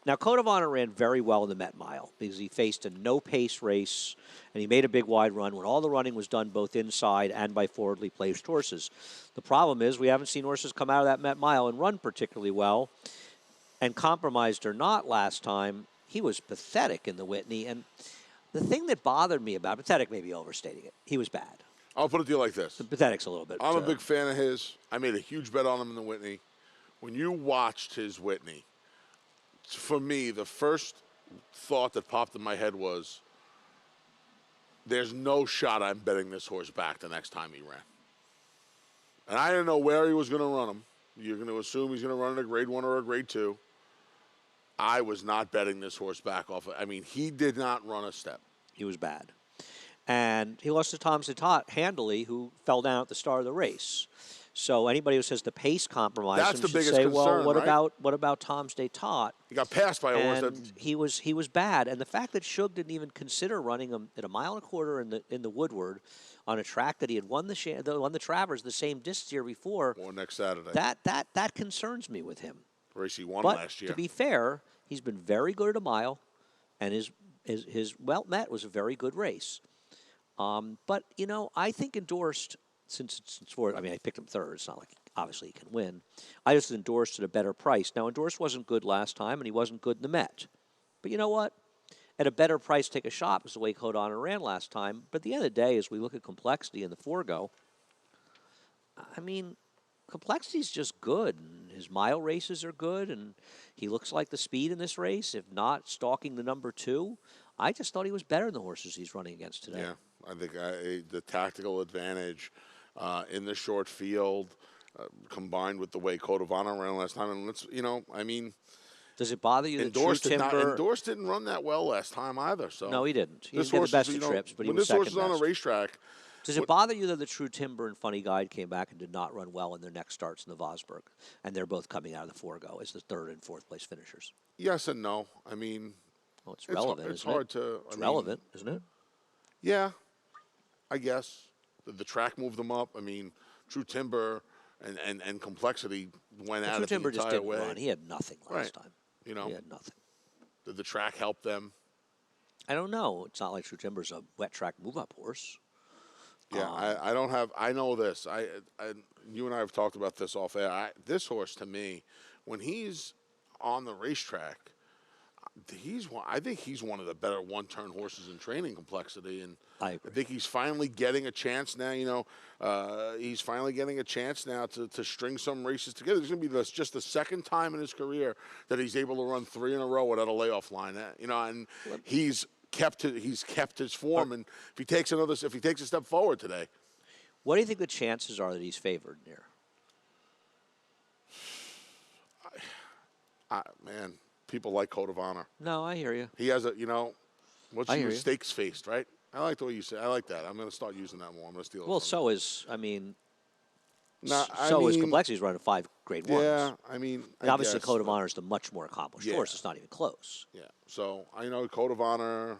Now, Code of Honor ran very well in the Met Mile because he faced a no-pace race, and he made a big wide run when all the running was done both inside and by forwardly placed horses. The problem is we haven't seen horses come out of that Met Mile and run particularly well, and compromised or not last time, he was pathetic in the Whitney. And the thing that bothered me about pathetic, maybe overstating it, he was bad. I'll put it to you like this. The pathetic's a little bit. I'm a big fan of his. I made a huge bet on him in the Whitney. When you watched his Whitney, for me, the first thought that popped in my head was, there's no shot I'm betting this horse back the next time he ran. And I didn't know where he was going to run him. You're going to assume he's going to run in a grade 1 or a grade 2. I was not betting this horse back off. I mean, he did not run a step. He was bad. And he lost to Tom Zitot handily, who fell down at the start of the race. So anybody who says the pace compromised That's him the should biggest say, concern, well, what about Tom's Détat? He got passed by a horse that he was bad. And the fact that Shug didn't even consider running him at 1.25 miles in the Woodward on a track that he had won the Travers the same distance year before. Or next Saturday. That concerns me with him. Race he won but last year. To be fair, he's been very good at a mile, and his Well Met was a very good race. But I think endorsed. Since I picked him third. It's not like obviously he can win. I just endorsed at a better price. Now, endorsed wasn't good last time, and he wasn't good in the Met. But you know what? At a better price, take a shot was the way Code Honor ran last time. But at the end of the day, as we look at Complexity in the Forego, I mean, Complexity's just good. And his mile races are good, and he looks like the speed in this race, if not stalking the number 2. I just thought he was better than the horses he's running against today. Yeah, I think the tactical advantage in the short field, combined with the way Code of Honor ran last time, and does it bother you that Endorsed didn't run that well last time either. So no, he didn't. He didn't get the best of trips, but he was second best. When this horse is on a racetrack, does it bother you that the True Timber and Funny Guide came back and did not run well in their next starts in the Vosburg, and they're both coming out of the Forego as the 3rd and 4th place finishers? Yes and no. I mean, well, it's relevant. It's hard to. It's relevant, isn't it? Yeah, I guess. The track moved them up. I mean, True Timber and Complexity went at it the entire way. True Timber just didn't run. He had nothing last time. He had nothing. Did the track help them? I don't know. It's not like True Timber's a wet track move-up horse. Yeah, I know this. You and I have talked about this off air. This horse, to me, when he's on the racetrack, I think he's one of the better one-turn horses in training Complexity, and I agree. I think he's finally getting a chance now. He's finally getting a chance now to string some races together. It's going to be just the second time in his career that he's able to run 3 in a row without a layoff line. And he's kept his form. And if he takes a step forward today, what do you think the chances are that he's favored here? Man. People like Code of Honor. No, I hear you. He has stakes faced, right? I like the way you say. I like that. I'm going to start using that more. I'm going to steal it. Well, so is Complexity's running 5 grade 1s. Yeah, obviously Code of Honor is the much more accomplished horse. It's not even close. Yeah. So I know Code of Honor.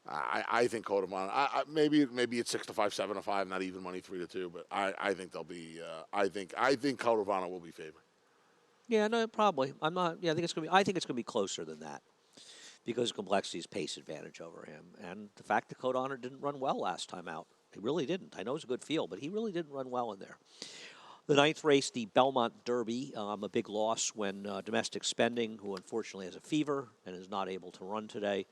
I think Code of Honor. Maybe it's 6-5, 7-5, not even money 3-2. But I think they'll be. I think Code of Honor will be favored. Yeah, no, probably. I'm not. Yeah, I think it's gonna be closer than that, because of Complexity's pace advantage over him, and the fact that Code Honor didn't run well last time out. He really didn't. I know it's a good field, but he really didn't run well in there. The 9th race, the Belmont Derby, a big loss when Domestic Spending, who unfortunately has a fever and is not able to run today.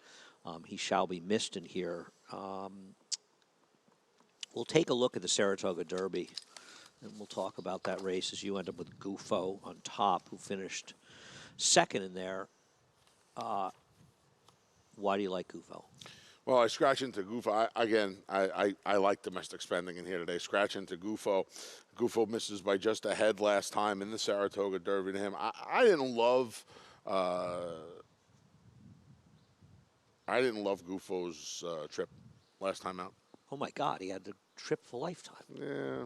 He shall be missed in here. We'll take a look at the Saratoga Derby, and we'll talk about that race as you end up with Gufo on top, who finished second in there. Why do you like Gufo? Well, I scratch into Gufo. I like Domestic Spending in here today. Scratch into Gufo. Gufo misses by just a head last time in the Saratoga Derby to him. I didn't love Gufo's trip last time out. Oh, my God. He had the trip for lifetime. Yeah.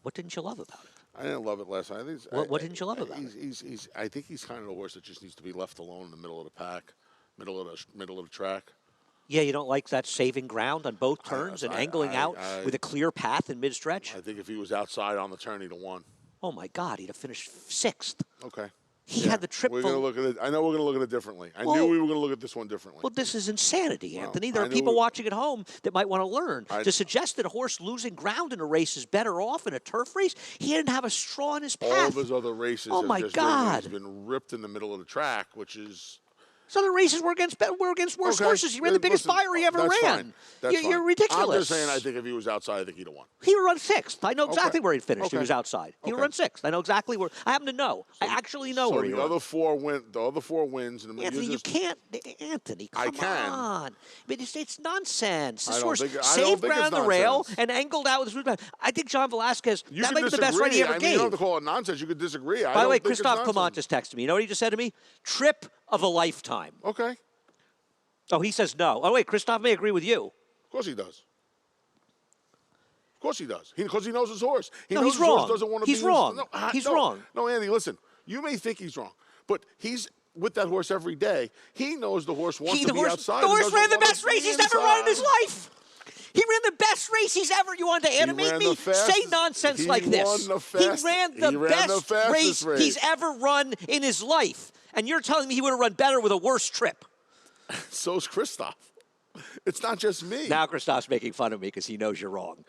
What didn't you love about it? I didn't love it last time. What didn't you love about it? I think he's kind of the horse that just needs to be left alone in the middle of the pack, middle of the track. Yeah, you don't like that saving ground on both turns and angling out with a clear path in mid-stretch? I think if he was outside on the turn, he'd have won. Oh, my God, he'd have finished 6th. Okay. He had the trip. We're going to look at it. I know we're going to look at it differently. I knew we were going to look at this one differently. Well, this is insanity, Anthony. There are people watching at home that might want to learn. To suggest that a horse losing ground in a race is better off in a turf race, he didn't have a straw in his path. All of his other races have he's been ripped in the middle of the track, which is... So the races were against worse horses. He ran the biggest fire he ever ran. You're ridiculous. I'm just saying, I think if he was outside, I think he'd have won. He would run 6th. I know exactly where he'd finished. He was outside. He would run 6th. I know exactly where. I happen to know. I actually know where he the won. other four wins. And Anthony, you can't. Anthony, come on. I mean, it's nonsense. This horse saved ground the rail and angled out with his root. I think John Velasquez, that might be the best run he ever gave. You don't have to call it nonsense. You could disagree. By the way, Christophe Clement just texted me. You know what he just said to me? Trip of a lifetime. Okay. Oh, he says no. Oh, wait, Christophe may agree with you. Of course he does. Of course he does. Because he knows his horse. He's wrong. His horse doesn't want to he's wrong. He's wrong. No, Andy, listen. You may think he's wrong, but he's with that horse every day. He knows the horse wants to be outside. The horse ran the best race he's ever run in his life. He ran the best race he's ever. You want to animate me? Say nonsense like this. He ran the best race he's ever run in his life. And you're telling me he would have run better with a worse trip. So's Christophe. It's not just me. Now Christophe's making fun of me because he knows you're wrong.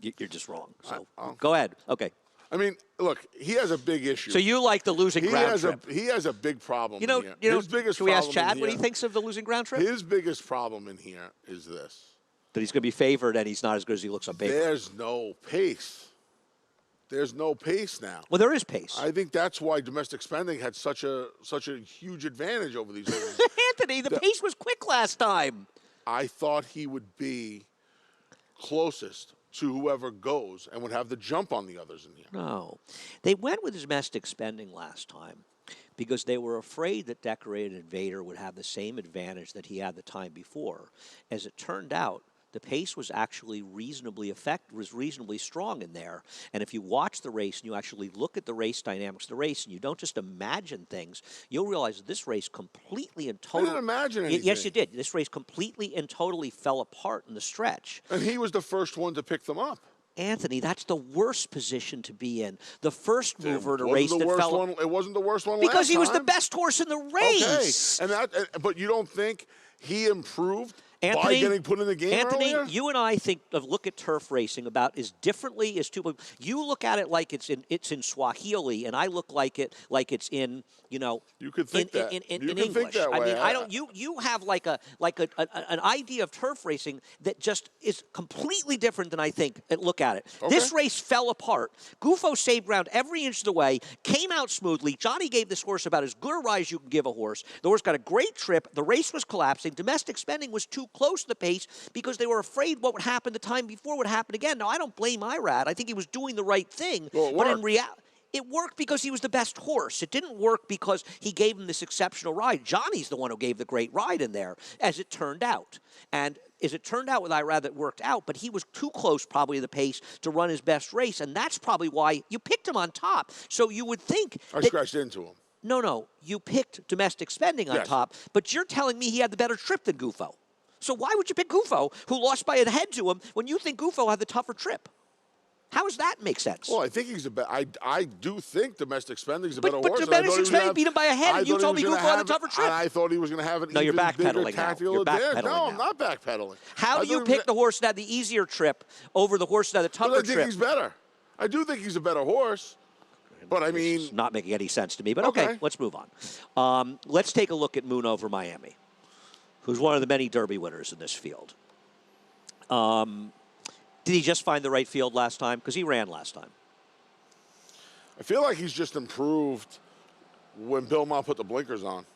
You're just wrong. So go ahead. Okay. I mean, look, he has a big issue. So you like the losing ground trip? He has a big problem. His biggest can we ask Chad what he thinks of the losing ground trip? His biggest problem in here is this: that he's going to be favored and he's not as good as he looks on paper. There's no pace. There's no pace now. Well, there is pace. I think that's why Domestic Spending had such a huge advantage over these horses. Anthony, the pace was quick last time. I thought he would be closest to whoever goes and would have the jump on the others in here. No. They went with Domestic Spending last time because they were afraid that Decorated Invader would have the same advantage that he had the time before. As it turned out, the pace was actually reasonably strong in there. And if you watch the race and you actually look at the race dynamics of the race and you don't just imagine things, you'll realize that this race completely and totally... I didn't imagine anything. Yes, you did. This race completely and totally fell apart in the stretch. And he was the first one to pick them up. Anthony, that's the worst position to be in. The first mover in a race that fell... It wasn't the worst one because he was the time. best horse in the race. Okay. But you don't think he improved... Anthony, by getting put in the game earlier? You and I look at turf racing about as differently as two. You look at it like it's in Swahili, and I look like it's in You could think that. In English. Think that way. I mean, I don't. You have like an idea of turf racing that just is completely different than I think. Look at it. Okay. This race fell apart. Gufo saved ground every inch of the way. Came out smoothly. Johnny gave this horse about as good a ride as you can give a horse. The horse got a great trip. The race was collapsing. Domestic Spending was too close to the pace because they were afraid what would happen the time before would happen again. Now, I don't blame Irad. I think he was doing the right thing. Well, but in reality, it worked because he was the best horse. It didn't work because he gave him this exceptional ride. Johnny's the one who gave the great ride in there, as it turned out. And as it turned out with Irad, that worked out, but he was too close probably to the pace to run his best race, and that's probably why you picked him on top. So you would think... I scratched into him. No. You picked Domestic Spending on top, but you're telling me he had the better trip than Gufo. So why would you pick Gufo, who lost by a head to him, when you think Gufo had the tougher trip? How does that make sense? Well, I think he's a better. I do think Domestic Spending's a better But horse. Domestic Spending beat him by a head, and you told me Gufo had the tougher trip. And I thought he was going to have an No, you're even bigger backpedaling now. tactical You're advantage. backpedaling No, now. I'm not backpedaling. How do you pick the horse that had the easier trip over the horse that had the tougher But I think trip? he's better. I do think he's a better horse. But I mean, it's not making any sense to me. But okay, let's move on. Let's take a look at Moon Over Miami, who's one of the many Derby winners in this field. Did he just find the right field last time? Because he ran last time. I feel like he's just improved when Belmont put the blinkers on.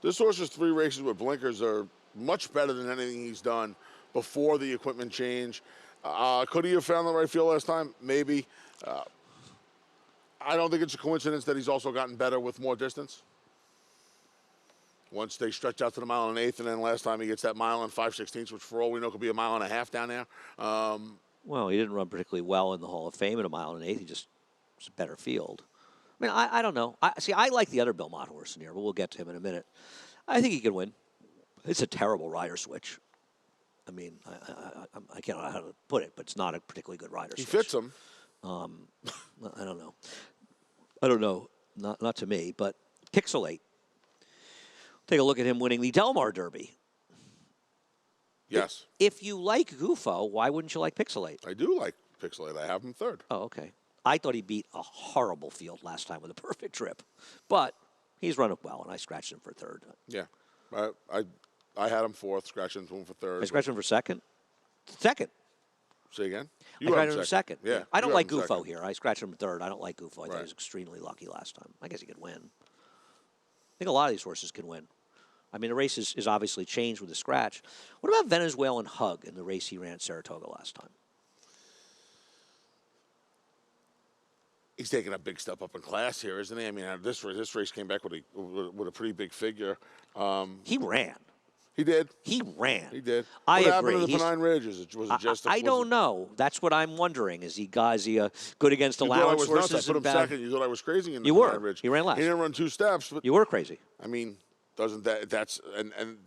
This horse's 3 races with blinkers are much better than anything he's done before the equipment change. Could he have found the right field last time? Maybe. I don't think it's a coincidence that he's also gotten better with more distance. Once they stretch out to the 1 1/8, and then last time he gets that 1 5/16, which for all we know could be 1.5 miles down there. Well, he didn't run particularly well in the Hall of Fame at 1 1/8. He just was a better field. I mean, I don't know. I like the other Belmont horse in here, but we'll get to him in a minute. I think he can win. It's a terrible rider switch. I mean, I can't know how to put it, but it's not a particularly good rider switch. He fits him. I don't know. I don't know. Not to me, but Pixelate. Take a look at him winning the Del Mar Derby. Yes. If you like Gufo, why wouldn't you like Pixelate? I do like Pixelate. I have him 3rd. Oh, okay. I thought he beat a horrible field last time with a perfect trip. But he's run it well, and I scratched him for 3rd. Yeah. I had him 4th, scratched him for 3rd. I scratched him for 2nd? 2nd. Say again? I scratched him for 2nd. Yeah. I don't you like have him Gufo second. here. I scratched him for 3rd. I don't like Gufo. I thought Right. he was extremely lucky last time. I guess he could win. I think a lot of these horses can win. I mean, the race is obviously changed with the scratch. What about Venezuelan Hug in the race he ran at Saratoga last time? He's taking a big step up in class here, isn't he? I mean, this race came back with a pretty big figure. He ran. He did. He ran. He did. I what agree. happened to the He's- Pennine Ridges? Was it just? I don't know. That's what I'm wondering. Is he good against You thought I allowance was nuts. I horses? put him and bad? second. You thought I was crazy in the You were. Pennine Ridge. He ran last. He didn't run 2 steps, but You were crazy. I mean, doesn't that's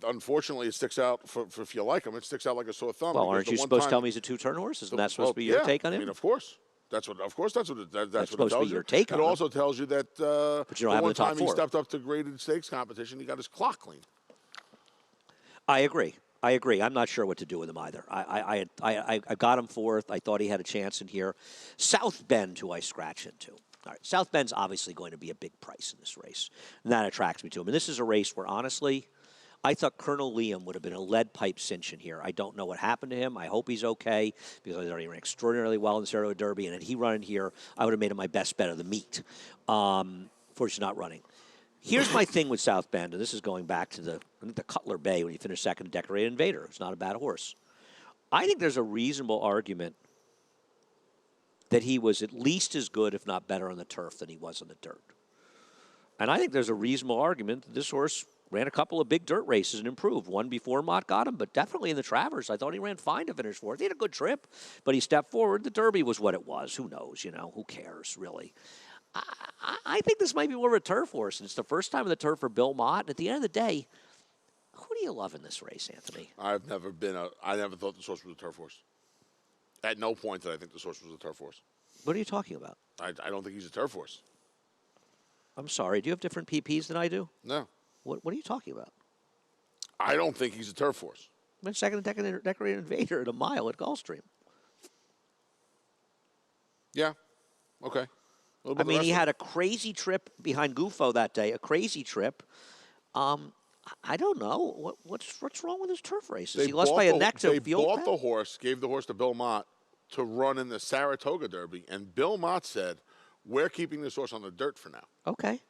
unfortunately it sticks out for if you like him, it sticks out like a sore thumb. Well, because aren't the you one supposed to time- tell me he's a 2-turn horse? Isn't that supposed well, to be your yeah, take on him? I mean, of course. That's what it supposed tells to be you. your take on It him. also tells you that But you don't the have him in one the top time he 4. stepped up to graded stakes competition, he got his clock clean. I agree. I'm not sure what to do with him either. I got him 4th. I thought he had a chance in here. South Bend, who I scratch into. All right, South Bend's obviously going to be a big price in this race, and that attracts me to him. And this is a race where, honestly, I thought Colonel Liam would have been a lead pipe cinch in here. I don't know what happened to him. I hope he's okay because I thought he ran extraordinarily well in the Saratoga Derby, and had he run in here, I would have made him my best bet of the meet. Fortunately, not running. Here's my thing with South Bend, and this is going back to the Cutler Bay when he finished 2nd, Decorated Invader. It's not a bad horse. I think there's a reasonable argument that he was at least as good, if not better, on the turf than he was on the dirt. And I think there's a reasonable argument that this horse ran a couple of big dirt races and improved. One before Mott got him, but definitely in the Travers. I thought he ran fine to finish 4th. He had a good trip, but he stepped forward. The Derby was what it was. Who knows, Who cares, really? I think this might be more of a turf horse. And it's the first time in the turf for Bill Mott. And at the end of the day, who do you love in this race, Anthony? I never thought this horse was a turf horse. At no point did I think this horse was a turf horse. What are you talking about? I don't think he's a turf horse. I'm sorry. Do you have different PPs than I do? No. What are you talking about? I don't think he's a turf horse. I went 2nd Decorated Invader at a mile at Gulfstream. Yeah. Okay. I mean, he had a crazy trip behind Gufo that day, a crazy trip. I don't know. What's wrong with his turf races? He lost by a neck to They field bought pad? the horse, gave the horse to Bill Mott to run in the Saratoga Derby, and Bill Mott said, we're keeping this horse on the dirt for now. Okay.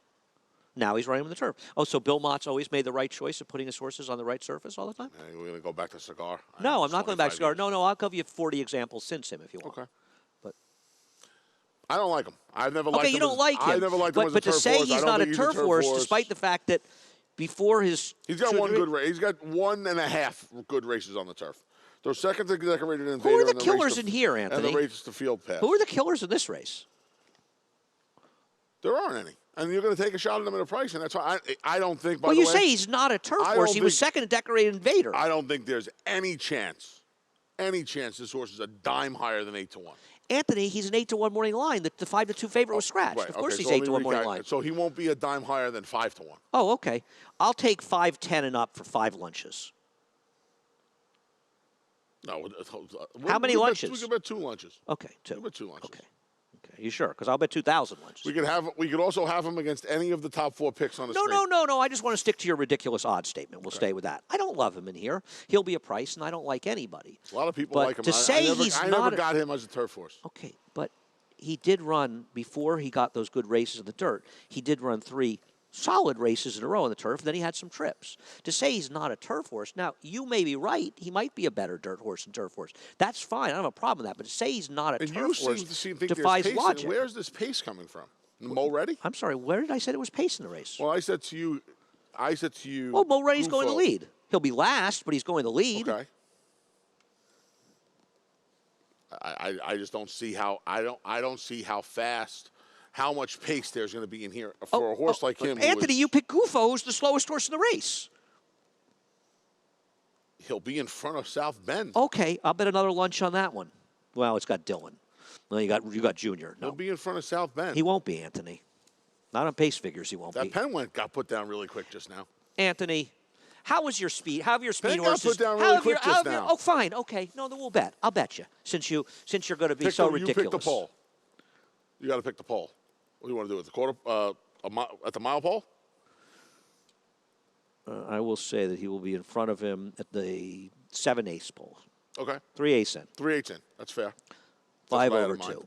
Now he's running on the turf. Oh, so Bill Mott's always made the right choice of putting his horses on the right surface all the time? We're going to go back to Cigar. No, I'm not going back to Cigar. 25 No, I'll give you 40 examples since him if you want. Okay. But I don't like him. I've never liked him. okay, you don't like him. I never liked him as a But to turf say horse. I he's don't not a think he's turf horse, despite the fact that before his He's got one good race. He's got 1.5 good races on the turf. They're second to Decorated Invader. Who are the and killers race in here, Anthony? And the race to Field Pass. Who are the killers in this race? There aren't any. And you're going to take a shot at him at a price, and that's why I don't think, by Well, the you way, say he's not a turf I horse. don't He was think- 2nd at Decorated Invader. I don't think there's any chance this horse is a dime higher than 8-1. Anthony, he's an 8-1 morning line. The 5-2 favorite was scratched. Right, Of course okay, he's so let me 8-1 morning recap. line. So he won't be a dime higher than 5-1. Oh, okay. I'll take 5-10 and up for 5 lunches. No. How many lunches? We could bet 2 lunches. Okay, 2. We could bet 2 lunches. Okay. Okay, you sure? Because I'll bet 2,000 lunches. We could also have him against any of the top 4 picks on the screen. No. I just want to stick to your ridiculous odds statement. We'll stay with that. I don't love him in here. He'll be a price, and I don't like anybody. A lot of people But like him. to say I never got him as a turf horse. Okay, but he did run, before he got those good races in the dirt, he did run 3 solid races in a row on the turf, and then he had some trips. To say he's not a turf horse, now, you may be right. He might be a better dirt horse than turf horse. That's fine. I don't have a problem with that. But to say he's not a And turf horse think defies there's pace. logic. Where's this pace coming from? Mulready? I'm sorry, where did I say it was pace in the race? Well, I said to you. Well, Mulready's going to Gufo. lead. He'll be last, but he's going to lead. Okay. I just don't see how I don't see how much pace there's going to be in here for a horse like him. Anthony, you picked Gufo, who's the slowest horse in the race. He'll be in front of South Bend. Okay, I'll bet another lunch on that one. Well, it's got Dylan. Well, you got Junior. No, He'll be in front of South Bend. he won't be, Anthony. Not on pace figures, he won't That be. pen got put down really quick just now. Anthony, how was your speed? How have your speed Pen got horses? put down how really have quick your, just how have your- now. Oh, fine. Okay. No, then we'll bet. I'll bet you since you're going to be so ridiculous. You pick the pole. You got to pick the pole. What do you want to do? At the quarter, at the mile pole? I will say that he will be in front of him at the 7/8 pole. Okay. 3/8 in. 3/8 in. That's fair. 5 what I had over in mind. 2.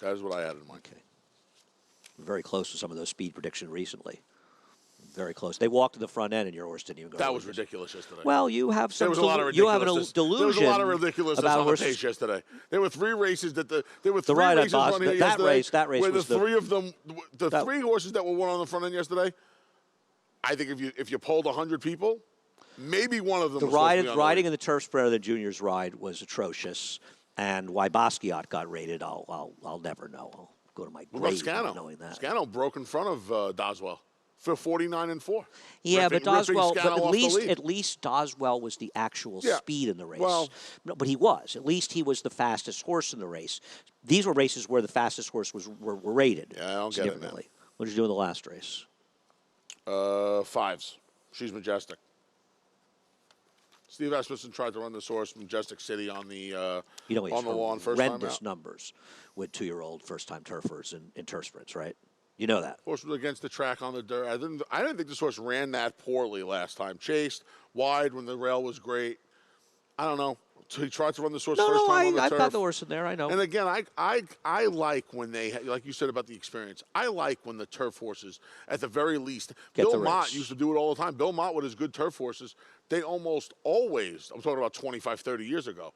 That is what I had in mind. Okay. Very close to some of those speed predictions recently. Very close. They walked to the front end, and your horse didn't even go. That to was the- ridiculous yesterday. Well, you have some. There was a lot of you have a ridiculousness. delusion. There was a lot of ridiculousness about on the horses. pace yesterday. There were 3 races there were 3 ride at races run Boston, here that yesterday. that race where was the 3 of them, the 3 horses that were won on the front end yesterday. I think if you polled 100 people, maybe one of them. The was supposed to be on the riding lead. in the turf spreader than Junior's ride was atrocious, and why Basquiat got rated, I'll never know. I'll go to my What grave about not Scano? knowing that. Scano broke in front of Doswell for 49-4. Yeah, ripping but Doswell. Scano But off the lead. at least Doswell was the actual Yeah. speed in the race. Well- No, but he was. At least he was the fastest horse in the race. These were races where the fastest horse were rated. Yeah, I don't get it, man. significantly. What did you do in the last race? 5s. She's Majestic. Steve Asmussen tried to run this horse, Majestic City, on the on the lawn first time horrendous out. numbers with 2-year-old first-time turfers in turf sprints, right? You know that. Horse was against the track on the dirt. I didn't think this horse ran that poorly last time. Chased wide when the rail was great. I don't know. So he tried to run this horse first time on the I've turf. got the horse in there. I know. And again, I like when they, like you said about the experience, I like when the turf horses, at the very least, Get Bill the Mott race. used to do it all the time. Bill Mott with his good turf horses, they almost always, I'm talking about 25, 30 years ago,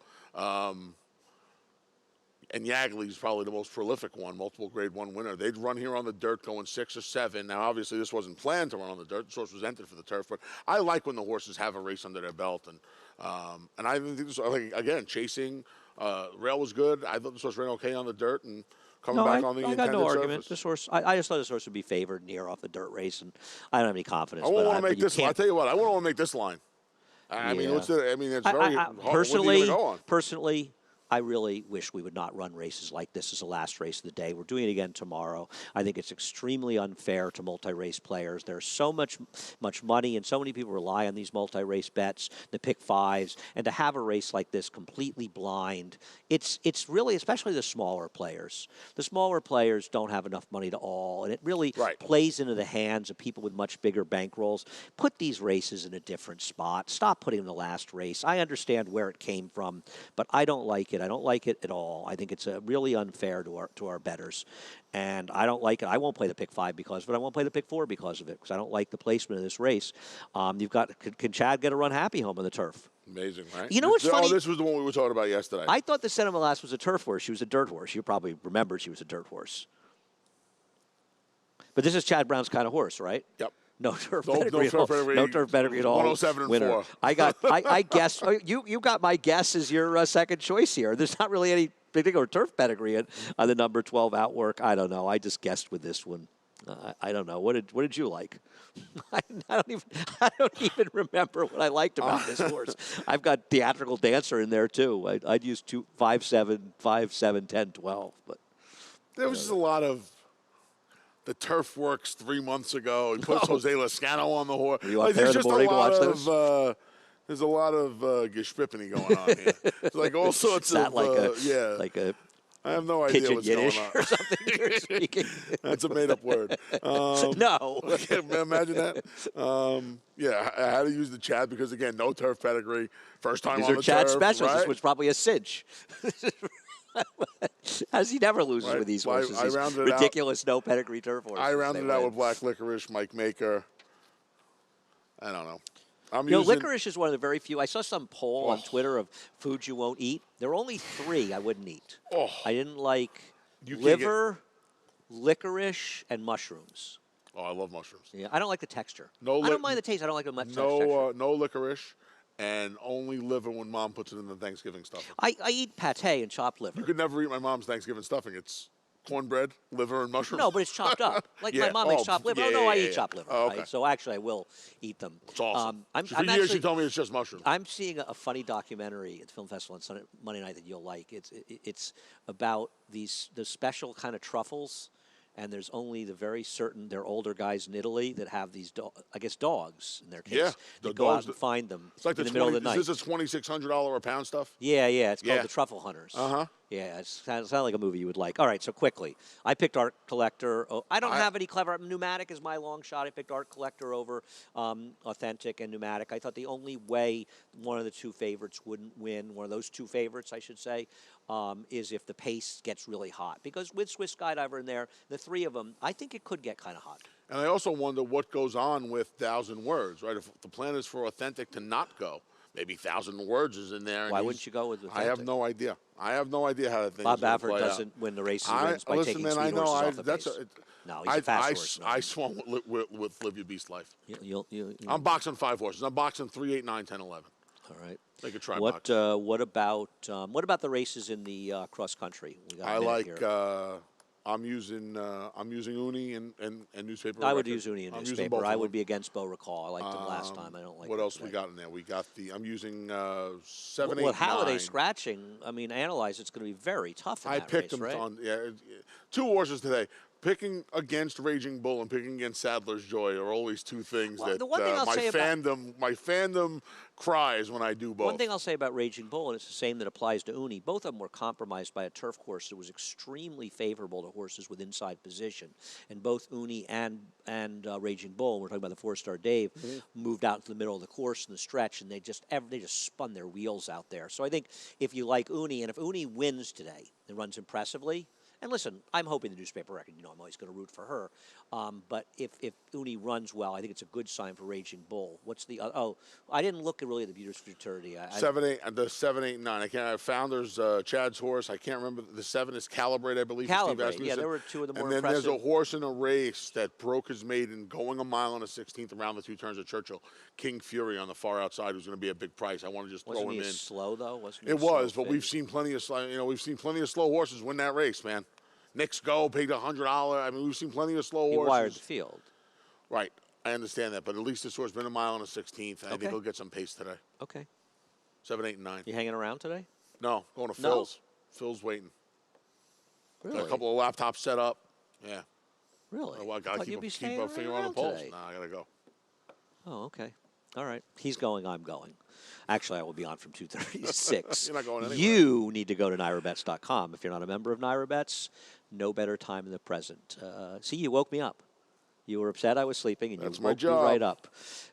and Yagley's probably the most prolific one, multiple grade 1 winner. They'd run here on the dirt going 6 or 7. Now, obviously, this wasn't planned to run on the dirt. This horse was entered for the turf. But I like when the horses have a race under their belt. And I think this, again, chasing, rail was good. I thought this horse ran okay on the dirt and coming back on the I intended got no argument. surface. This horse, I just thought this horse would be favored near off the dirt race, and I don't have any confidence. I won't but want to make but you this. I'll can't- tell you what. I wouldn't want to make this line. I mean, Yeah. it's very I- hard. What are you personally, gonna go on? personally, I really wish we would not run races like this as the last race of the day. We're doing it again tomorrow. I think it's extremely unfair to multi-race players. There's so much money, and so many people rely on these multi-race bets, the pick 5s, and to have a race like this completely blind, it's really, especially the smaller players. The smaller players don't have enough money to all, and it really Right. plays into the hands of people with much bigger bankrolls. Put these races in a different spot. Stop putting them in the last race. I understand where it came from, but I don't like it. I don't like it at all. I think it's really unfair to our bettors, and I don't like it. I won't play the pick 5 because of it. I won't play the pick 4 because of it, because I don't like the placement of this race. You've got, can Chad get a run happy home on the turf? Amazing, right? You know what's funny? Oh, this was the one we were talking about yesterday. I thought the Sentimental Lass was a turf horse. She was a dirt horse. You probably remembered she was a dirt horse. But this is Chad Brown's kind of horse, right? Yep. No turf No pedigree at all. turf pedigree. No turf pedigree at all. 107 and Winner. 4. I guessed. You got my guess as your second choice here. There's not really any particular turf pedigree on the number 12 outwork. I don't know. I just guessed with this one. I don't know. What did you like? I don't even remember what I liked about this horse. I've got theatrical dancer in there too. I'd use 5, 7, 5, 7, 10, 12, but There was just a lot of the turf works 3 months ago. He puts Jose Lascano on the horse. Were you up there in the morning to watch those? There's a lot of geschwippany going on here. It's like all sorts Is that of like a I have no idea pigeon what's Yiddish going on. or something you're speaking? That's a made-up word. No. Imagine that. I had to use the Chad because, again, no turf pedigree. First time These on are the Chad turf. specials. Right? This was probably a cinch. As he never loses Right. with these Well, horses. I These rounded it out. ridiculous no pedigree turf horses. I rounded it out win. with Black Licorice, Mike Maker. I don't know. Licorice is one of the very few. I saw some poll on Twitter of foods you won't eat. There are only 3 I wouldn't eat. Oh. I didn't like You can't liver, licorice, and mushrooms. Oh, I love mushrooms. Yeah, I don't like the texture. No I don't mind the taste. I don't like the much texture. No licorice, and only liver when Mom puts it in the Thanksgiving stuffing. I eat pate and chopped liver. You could never eat my mom's Thanksgiving stuffing. It's cornbread, liver, and mushrooms. No, but it's chopped up. Like Yeah. my mom makes chopped liver. Yeah, I yeah, eat yeah. chopped liver. Oh, okay. Right? So actually, I will eat them. It's awesome. I'm For years, actually, she told me it's just mushrooms. I'm seeing a funny documentary at the film festival on Monday night that you'll like. It's about the special kind of truffles, and there's only the very certain. They're older guys in Italy that have these, dogs in their case. Yeah, They the go out dogs and find them It's like in the middle of the night. Is this a $2,600 a pound stuff? Yeah, it's called Yeah. The Truffle Hunters. Uh-huh. Yeah, it sounds like a movie you would like. All right, so quickly. I picked Art Collector. Oh, I don't have any clever. Pneumatic is my long shot. I picked Art Collector over Authentic and Pneumatic. I thought the only way one of the 2 favorites wouldn't win, one of those 2 favorites, I should say, is if the pace gets really hot. Because with Swiss Skydiver in there, the 3 of them, I think it could get kind of hot. And I also wonder what goes on with 1,000 words, right? If the plan is for Authentic to not go, maybe 1,000 words is in there. Why wouldn't you go with Authentic? I have no idea. I have no idea how that thing Bob is going to Baffert play doesn't win the races. He wins by listen, taking man, speed I know. horses off the pace. No, he's a fast horse. I swung with Live Your Beast Life. You'll I'm boxing 5 horses. I'm boxing 3, 8, 9, 10, 11. All right. They could try What box. what about the races in the cross country? We got a I minute like. here. I'm using Uni and newspaper. I would record. use Uni and I'm using newspaper. both of I would them. be against Beau Recall. I liked them last time. I don't like. What them else today. we got in there? We got I'm using 7, 8, Well, Halliday 9. scratching. I mean, analyze. It's going to be very tough. In I that picked race, them right? on 2 horses today. Picking against Raging Bull and picking against Sadler's Joy are always 2 things Well, that the one thing I'll say my fandom cries when I do both. One thing I'll say about Raging Bull, and it's the same that applies to Uni, both of them were compromised by a turf course that was extremely favorable to horses with inside position. And both Uni and Raging Bull, we're talking about the 4-star Dave, moved out to the middle of the course in the stretch, and they just spun their wheels out there. So I think if you like Uni, and if Uni wins today and runs impressively, and listen, I'm hoping the newspaper record, I'm always going to root for her. But if Uni runs well, I think it's a good sign for Raging Bull. What's the I didn't look at really the Beauty's Futurity. 7, 8, the 7, 8, 9. I can't. Founders Chad's horse. I can't remember. The 7 is Calibrate, I believe. Calibrate, yeah, there were 2 of the more impressive. And then impressive. there's a horse in a race that broke his maiden, going a mile and a 16th around the 2 turns at Churchill. King Fury on the far outside, who's going to be a big price. I want to just throw him in. Wasn't he slow though? Wasn't he It was, but favorite? we've seen plenty of we've seen plenty of slow horses win that race, man. Knicks Go paid $100. I mean, we've seen plenty of slow He horses. wired the field. Right. I understand that, but at least this horse been a mile and a 16th. I think Okay. he'll get some pace today. Okay. 7, 8, and 9. You hanging around today? No, going to No? Phil's. Phil's waiting. Really? Got a couple of laptops set up. Yeah. Really? Well, I got Thought to you'd be keep staying a finger on the around pulse. today. Nah, I got to go. Oh, okay. All right. He's going, I'm going. Actually, I will be on from 2:30 to 6. You're not going anywhere. You need to go to NYRABets.com. If you're not a member of NYRABets, no better time than the present. See, you woke me up. You were upset I was sleeping, and That's you my woke me job. right up.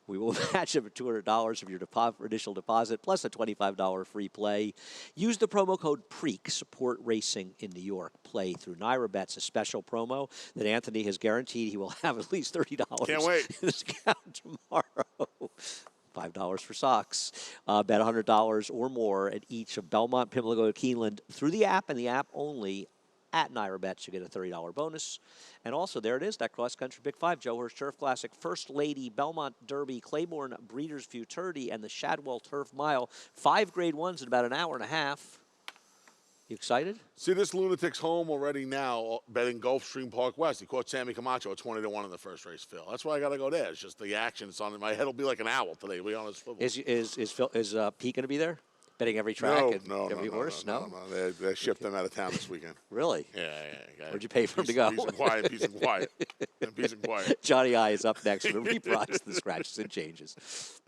We will match up $200 of your initial deposit, plus a $25 free play. Use the promo code PREAK, Support Racing in New York. Play through NYRABets, a special promo that Anthony has guaranteed he will have at least $30 Can't wait. in his account tomorrow. $5 for socks. Bet $100 or more at each of Belmont, Pimlico, Keeneland through the app and the app only at NYRABets. You get a $30 bonus. And also, there it is, that cross-country Big Five. Joe Hurst Turf Classic, First Lady, Belmont Derby, Claiborne Breeders' Futurity, and the Shadwell Turf Mile. 5 grade ones in about an hour and a half. You excited? See, this lunatic's home already now betting Gulfstream Park West. He caught Sammy Camacho at 20-1 in the first race, Phil. That's why I got to go there. It's just the action. It's on my head. Will be like an owl today. It'll be on his swivel. Is Pete going to be there? Betting every track and every horse? No. They shipped them out of town this weekend. Really? Yeah. Where'd you pay for him to go? Peace and quiet. Peace and quiet. Johnny I is up next for the reprise of the Scratches and Changes.